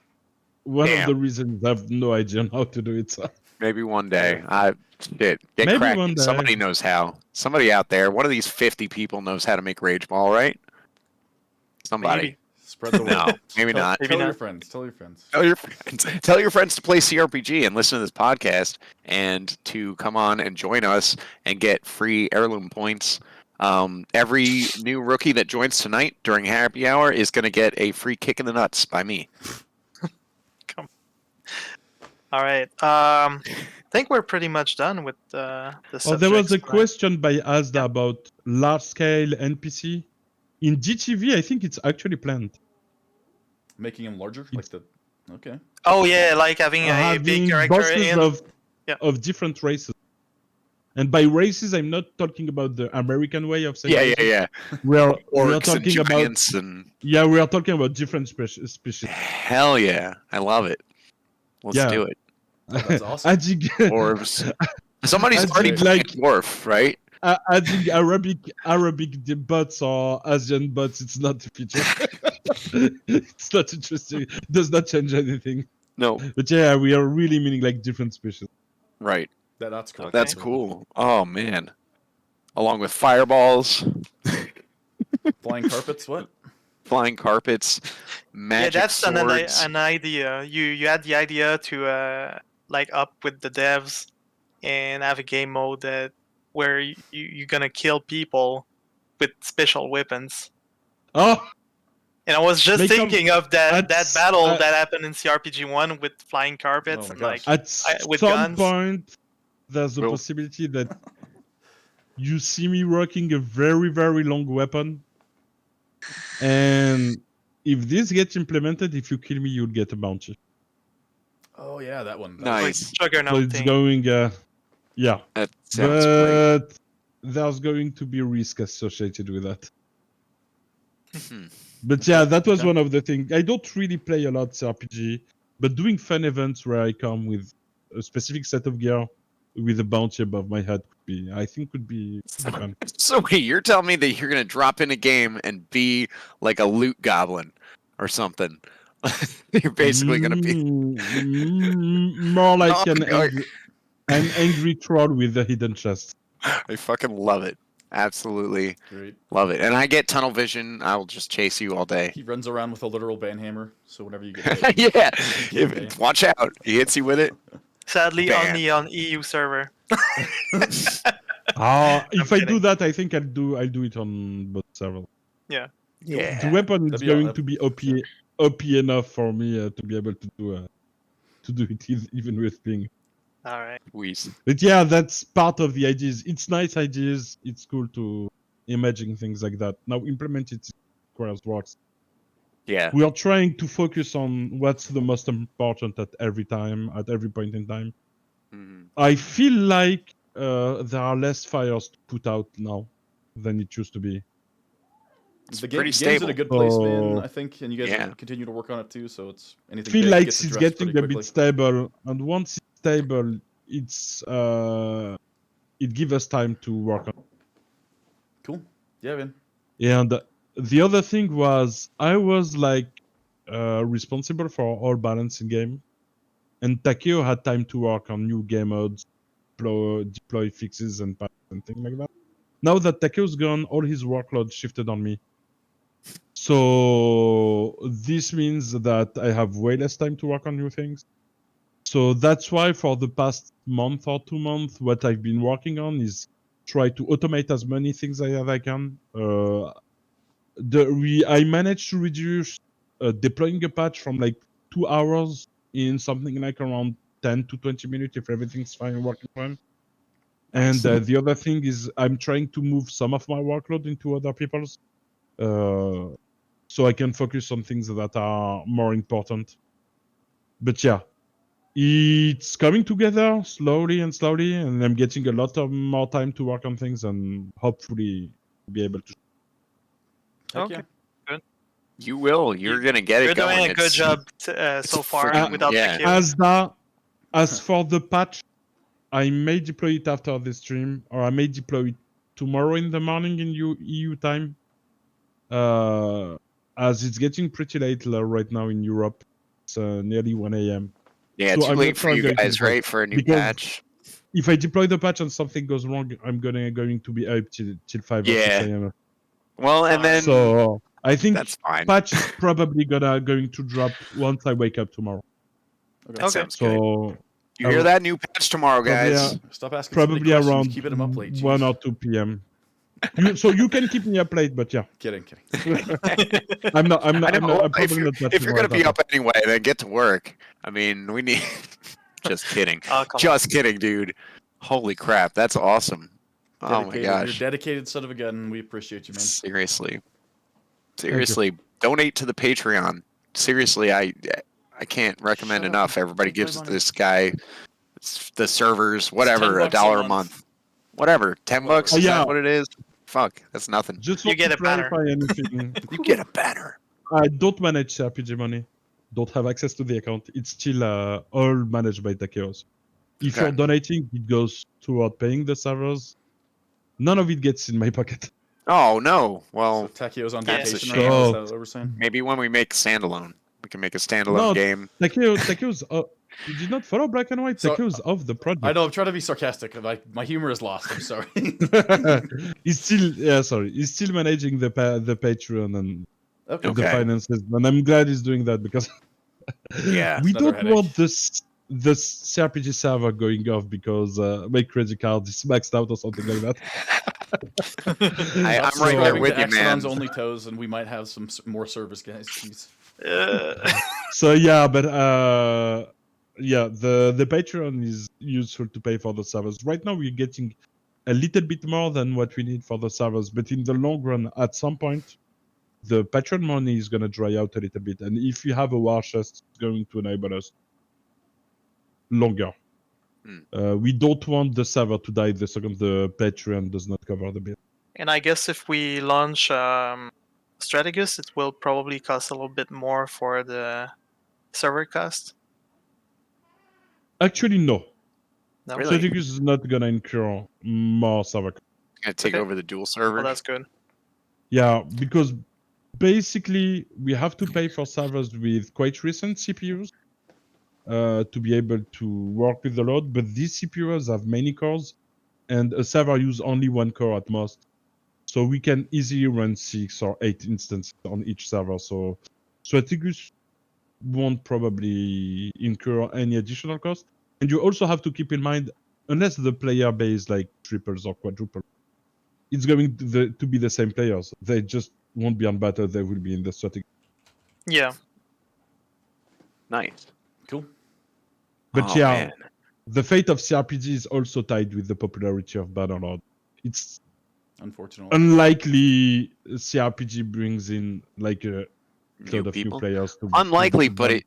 One Damn. of the reasons I have no idea on how to do it. So. Maybe one day. Get Maybe cracking. one day. Somebody knows how. Somebody out there, one of these 50 people knows how to make Rage Ball, right? Somebody. Maybe. Spread the word. No, maybe Tell- not. Maybe Tell your not. friends. Tell your friends. Tell your friends. Tell your friends to play cRPG and listen to this podcast and to come on and join us and get free heirloom points. Every new rookie that joins tonight during happy hour is going to get a free kick in the nuts by me. all right. I think we're pretty much done with the Oh, there was subjects a tonight. question by Asda about large scale NPC. In GTV, I think it's actually planned. Making him larger, like the. Okay. Oh yeah, like having a big Having character bosses in. of, of different races. And by races, I'm not talking about the American way of saying Yeah. We are Orcs talking and about giants and we are talking about different species. hell yeah, I love it. Let's Yeah. do it. That's awesome. Adding, Dwarves. Somebody's I already think, playing like- dwarf, right? adding Arabic bots or Asian bots, it's not a feature. It's not interesting. Does not change anything. No, But yeah, we are really meaning like different species. right. That's correct. That's cool. Oh man. Along with fireballs, Flying carpets. What? flying carpets, magic Yeah, that's swords. an idea. You had the idea to like up with the devs and have a game mode that where you're gonna kill people with special weapons. Oh, And I was just Make thinking of that that's- battle that happened in cRPG 1 with flying carpets Oh my and gosh. like at with some guns. point, there's a Well- possibility that you see me rocking a very, very long weapon. And if this gets implemented, if you kill me, you'll get a bounty. Oh yeah, that one. Nice. like So Juggernaut it's thing. going, yeah. That sounds great. But there's going to be risk associated with that. Hmm. But yeah, that was Okay. one of the things. I don't really play a lot RPG, but doing fun events where I come with a specific set of gear with a bounty above my head I think would be fun. So wait, you're telling me that you're gonna drop in a game and be like a loot goblin or something? You're basically gonna be. More like No, an angry troll with a hidden chest. I fucking love it. Absolutely Great. love it. And I get tunnel vision. I will just chase you all day. He runs around with a literal banhammer, so whenever you get hit, Yeah. Okay. Watch out. He hits you with it. Sadly, Ban. only on EU server. If I'm I do kidding. that, I think I'll do it on both servers. Yeah. The weapon is That'd be going all- to be OP enough for me to be able to do it even with ping. All right. Wheeze. But yeah, that's part of the ideas. It's nice ideas. It's cool to imagine things like that. Now implement it requires works. Yeah. We are trying to focus on what's the most important at every time, at every point in time. Mhm. I feel like there are less fires to put out now than it used to be. It's the pretty game's in stable. a good place, man. Oh. I think, and you guys Yeah. continue to work on it too. So it's anything. I feel big like gets it's addressed getting pretty a bit quickly. stable, and once it's stable, it gives us time to work on. Cool. Yeah, man. And the other thing was I was like responsible for all balance in game, and Takeo had time to work on new game modes, deploy fixes and patches and things like that. Now that Takeo's gone, all his workload shifted on me. So this means that I have way less time to work on new things. So that's why for the past month or 2 months, what I've been working on is try to automate as many things as I can. I managed to reduce deploying a patch from like 2 hours in something like around 10 to 20 minutes if everything's fine working fine. And the other thing is I'm trying to move some of my workload into other people's so I can focus on things that are more important. But yeah, it's coming together slowly, and I'm getting a lot of more time to work on things and hopefully be able to. Heck Okay. yeah. You will. You're gonna get You're it going. doing a good It's- job so far freaking- without yeah. Takeo. As for the patch, I may deploy it after the stream, or I may deploy it tomorrow in the morning in EU time. As it's getting pretty late right now in Europe. It's nearly 1 a.m. Yeah, So too I'm late not for sure I'm you going to guys, deploy- right? For a new because- patch. If I deploy the patch and something goes wrong, I'm going to be up till 5 or 6 Yeah. a.m. Well, and then So I think that's fine. patch is probably going to drop once I wake up tomorrow. That Okay. sounds good. So You hear that? New patch tomorrow, Probably, guys. Stop asking so many probably questions. around Keeping them up late. 1 jeez. or 2 p.m. So you can keep me up late, but yeah, Kidding. I'm not. I'm I not. know. I'm probably not If you're more gonna be than up anyway, then get to work. I mean, we need. Just kidding. Oh, come on. Just kidding, dude. Holy crap, that's awesome. Oh my Dedicated. gosh. You're dedicated son of a gun. We appreciate you, man. Seriously, donate to the Patreon. Seriously, I can't recommend Shut up. enough. Everybody Don't gives play money. this guy the servers, whatever, $10 $1 a month. Whatever, $10. Is Yeah. that what it is? Fuck, that's nothing. just You want get to a banner. clarify anything. You get a banner. I don't manage cRPG money. Don't have access to the account. It's still all managed by Takeos. If Okay. you're donating, it goes toward paying the servers. None of it gets in my pocket. Oh no. So Well, Takeo's on That's a vacation shame. right now. Is that what we're saying? maybe when we make standalone, we can make a standalone No, game. Takeo's. You did not follow Black and White. So, Takeo's off the project. I know. I'm trying to be sarcastic. My humor is lost. I'm sorry. He's still He's still managing the Patreon and Okay. the finances, and I'm glad he's doing that because Yeah. we Another don't headache. want this. the cRPG server going off because my credit card is maxed out or something like that. I'm right there Subscribing with to you, man. Axonon's Only Toes, and we might have some more service, guys. Jeez. So yeah, but the Patreon is useful to pay for the servers. Right now we're getting a little bit more than what we need for the servers, but in the long run, at some point, the Patreon money is going to dry out a little bit, and if you have a war chest, it's going to enable us longer. We don't want the server to die the second the Patreon does not cover the bill. And I guess if we launch Strategist, it will probably cost a little bit more for the server cost. Actually, no. No? Really? Strategist is not going to incur more server costs. Gonna take Okay. over the dual Well, server. that's good. Yeah, because basically we have to pay for servers with quite recent CPUs to be able to work with the load, but these CPUs have many cores, and a server use only one core at most. So we can easily run 6 or 8 instances on each server. So Strategus won't probably incur any additional cost. And you also have to keep in mind, unless the player base like triples or quadruples, it's going to be the same players. They just won't be on battle. They will be in the Strategus. Yeah. Nice. Cool. But Oh, yeah, man. the fate of cRPG is also tied with the popularity of Bannerlord. It's Unfortunately. unlikely cRPG brings in like a New third of new people. players. Unlikely, to but ban-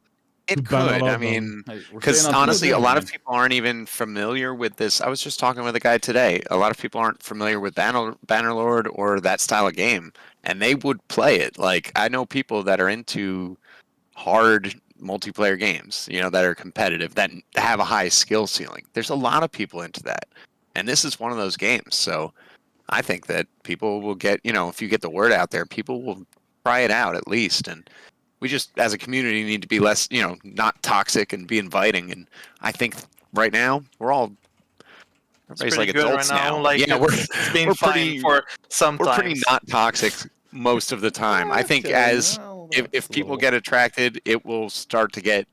it to ban could. all I of them. mean, Hey, we're because staying on honestly, a field lot man. of people aren't even familiar with this. I was just talking with a guy today. A lot of people aren't familiar with Bannerlord or that style of game, and they would play it. Like I know people that are into hard multiplayer games, that are competitive, that have a high skill ceiling. There's a lot of people into that, and this is one of those games. So I think that people will get, if you get the word out there, people will try it out at least, and we just, as a community, need to be less, not toxic and be inviting. And I think right now everybody's like pretty good adults right now. now. Like, Yeah, it's been we're fine pretty for some we're pretty times. not toxic most of the time. I think Okay, as well, if that's a people little- get attracted, it will start to get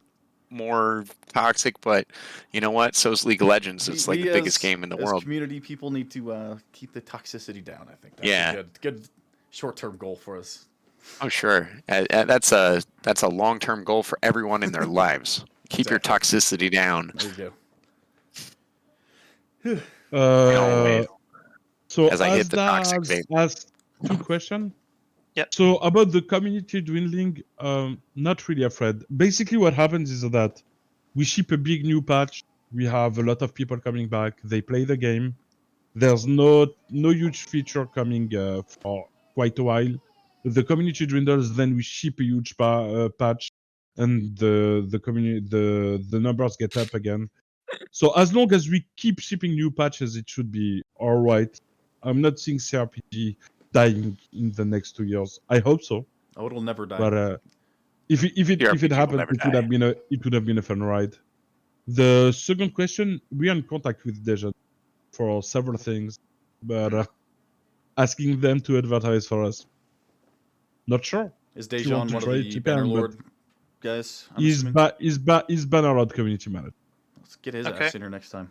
more toxic. But you know what? So is League of Legends. It's like the biggest game in the as world. Community people need to keep the toxicity down. I think that's Yeah. a good short-term goal for us. Oh, sure. That's a long-term goal for everyone in their lives. Keep your Exactly. toxicity down. There you go. Always. So As I hit the toxic vape. asked 2 questions. Yep. So about the community dwindling, not really afraid. Basically, what happens is that we ship a big new patch. We have a lot of people coming back. They play the game. There's no huge feature coming for quite a while. The community dwindles, then we ship a huge patch, and the numbers get up again. So as long as we keep shipping new patches, it should be all right. I'm not seeing cRPG dying in the next 2 years. I hope so, Oh, it'll never die. but if it cRPG will happened, never it would die. have been a fun ride. The second question, we're in contact with Dejan for several things, but asking them to advertise for us, not sure. Is if you want Dejan to one of try it, the you can, Bannerlord guys? I'm He's assuming? he's Bannerlord community manager. Let's get his Okay. ass in here next time.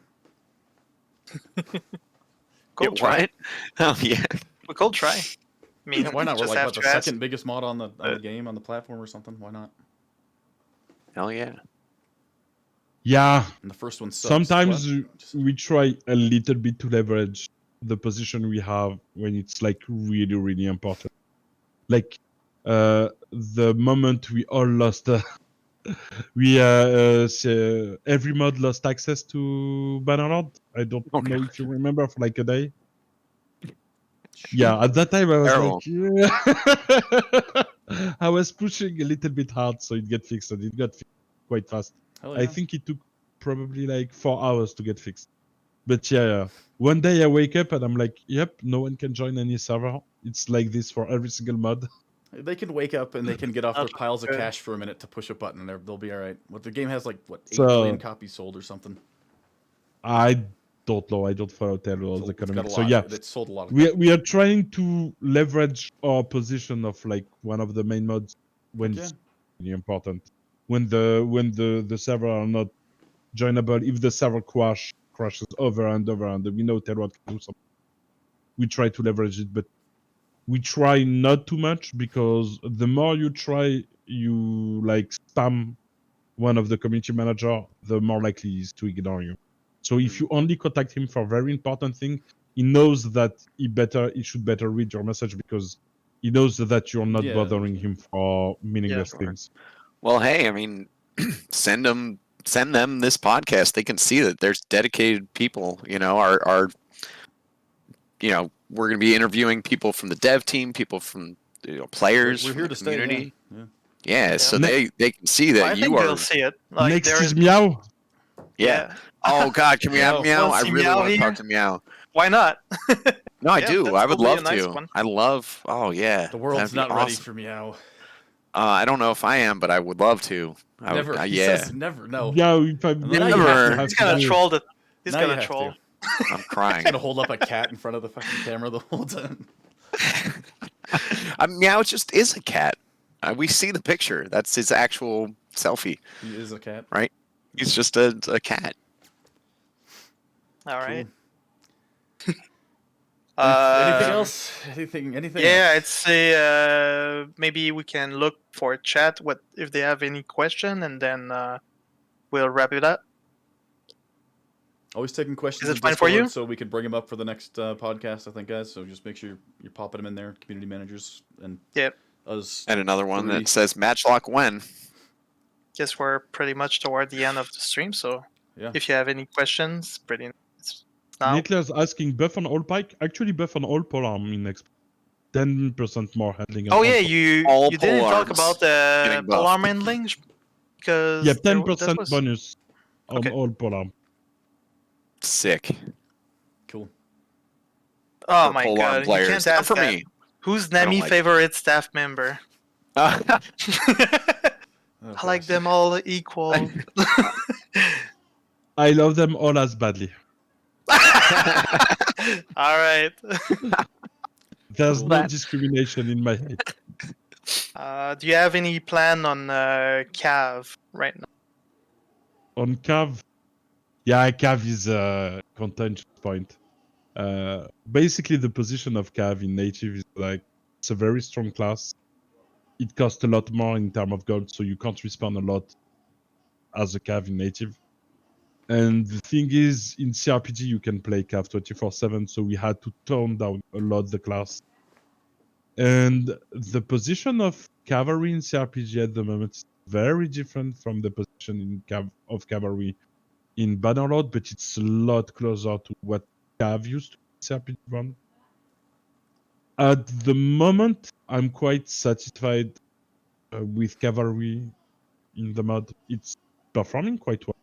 Go try. What? Oh yeah. We could try. I mean, Yeah, why not? We're just like have what, the to ask. second biggest mod on the game, on the platform or something. Why not? Hell yeah. Yeah, And the first one sucks. sometimes What? we try a little bit to leverage the position we have when it's like really, really important. Like the moment we all lost, every mod lost access to Bannerlord. I don't Okay. know if you remember for like a day. Yeah, at that time I was Terrible. like, yeah. I was pushing a little bit hard so it get fixed, and it got fixed quite fast. Hell I yeah. think it took probably like 4 hours to get fixed. But yeah, one day I wake up and I'm like, yep, no one can join any server. It's like this for every single mod. They can wake up and they can get off their That's piles of good. cash for a minute to push a button, and they'll be all right. What the game has like what 8 So- million copies sold or something. I don't know. I don't follow Taylor's It's got a economics. So lot. yeah, It sold a lot of. we are trying to leverage our position of like one of the main mods when Okay. it's really important. When the server are not joinable. If the server crashes over and over, and we know Tailwind can do something, we try to leverage it, but we try not too much, because the more you try, you like spam one of the community manager, the more likely he is to ignore you. So if you only contact him for very important thing, he knows that he should better read your message, because he knows that you're not Yeah. bothering him for meaningless sure. things. Well, hey, I mean, send them this podcast. They can see that there's dedicated people. You know, are we're going to be interviewing people from the dev team, people from players, We're from here the to stay. community. Yeah. Yeah, so Ne- they can see that I you think are. they'll see it. Like, Next there is Meow. Yeah. Oh God, can we have Meow. Meow? Wanna I see really Meow want to here? talk to Meow. Why not? No, I Yeah, do. that's I would probably a love nice to. one. I love. Oh yeah. The world's That'd be not ready awesome. for Meow. I don't know if I am, but I would love to. I would- Never. He yeah. says never. No. Yeah, if I'm Now there, you you have to. have He's to gonna do it. troll the. He's Now you gonna have troll. I'm He's crying. gonna hold up a cat in front of the fucking camera the whole time. Meow just is a cat. We see the picture. That's his actual selfie. He is a cat. He's just a cat. All right. Anything else? Anything? Yeah, else? I'd say maybe we can look for a chat. What if they have any question, and then we'll wrap it up. Always taking questions. Is it in fine for Discord you? So we can bring them up for the next podcast, I think, guys. So just make sure you're popping them in there, community managers and Yep. us. And another one Three. that says Matchlock when. Guess we're pretty much toward the end of the stream. So Yeah. if you have any questions, it's now. Nicholas asking buff on all pike. Actually, buff on all polearm in next 10% more handling. Oh on yeah, all you All didn't pole talk arms about getting buffed. polearm handling because Yeah, there 10% that was- bonus on Okay. all polearm. Sick. Cool. Oh For my polearm god, you players. can't Not ask for that. me. Who's don't Nami like it. favorite staff member? Uh, Oh, I like gosh. them all equal. I love them all as badly. All right. There's no That- discrimination in my head. Do you have any plan on Cav right now? On Cav, yeah, Cav is a contentious point. Basically, the position of Cav in native is like it's a very strong class. It costs a lot more in terms of gold, so you can't respawn a lot as a Cav in native. And the thing is, in cRPG, you can play Cav 24/7, so we had to tone down a lot the class. And the position of cavalry in cRPG at the moment is very different from the position of cavalry in Bannerlord, but it's a lot closer to what Cav used to be in cRPG 1. At the moment, I'm quite satisfied with cavalry in the mod. It's performing quite well.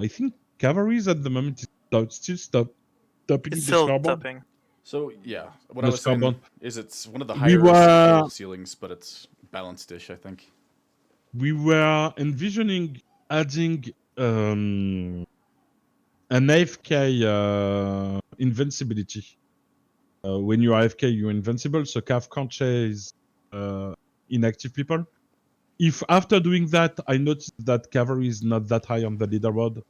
I think cavalry is at the moment still topping It's the still scoreboard. topping. So yeah, what The I was saying scoreboard. is it's one of the We higher were- goal ceilings, but it's balanced-ish, I think. We were envisioning adding an AFK invincibility. When you're AFK, you're invincible, so Cav can't chase inactive people. If after doing that, I noticed that cavalry is not that high on the leaderboard,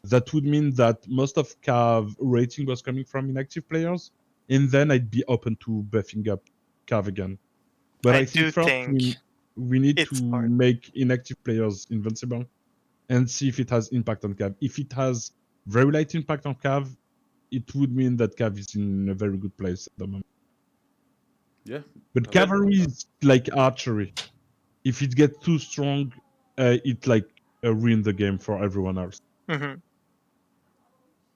that would mean that most of Cav rating was coming from inactive players, and then I'd be open to buffing up Cav again. But I think do first think we need it's to hard. make inactive players invincible and see if it has impact on Cav. If it has very light impact on Cav, it would mean that Cav is in a very good place at the moment. Yeah. But Okay. cavalry is like archery. If it gets too strong, it like ruin the game for everyone else. Hmm.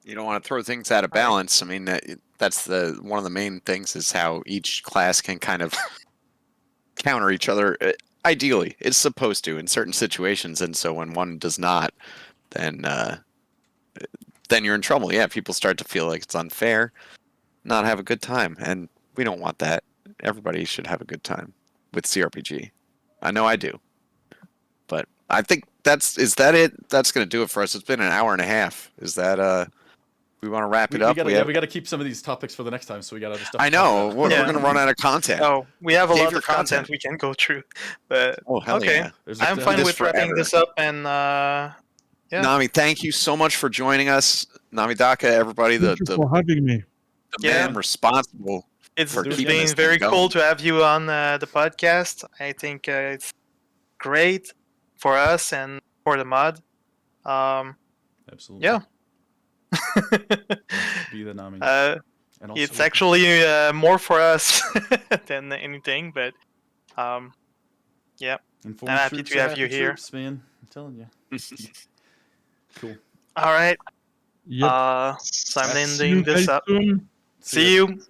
you don't want to throw things out of balance. I mean, that's one of the main things is how each class can kind of counter each other. Ideally, it's supposed to in certain situations, and so when one does not, then you're in trouble. Yeah, people start to feel like it's unfair, not have a good time, and we don't want that. Everybody should have a good time with cRPG. I know I do, but I think is that it? That's going to do it for us. It's been an hour and a half. Is that we want to wrap it up? We got to keep some of these topics for the next time, so we got other stuff. I to talk know about. we're Yeah. going to run out of content. Oh, we have a Save lot your of content content. we can go through, but Oh hell okay. yeah! There's I'm a- fine this with wrapping forever. this up and Yeah. Nami, thank you so much for joining us. Namidaka, everybody, Thank you for having me. the man responsible. It's for keeping been this very thing cool going. to have you on the podcast. I think it's great for us and for the mod. Absolutely. Yeah. Be the Nami. uh, And also it's actually more for us than anything, but yeah. informed I'm happy troops to are have happy you here. troops, man. I'm telling you. Cool. All right. Yep. So I'm See you ending this guys up. soon. See you.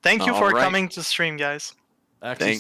Thank you All for right. coming to stream, guys. Actually,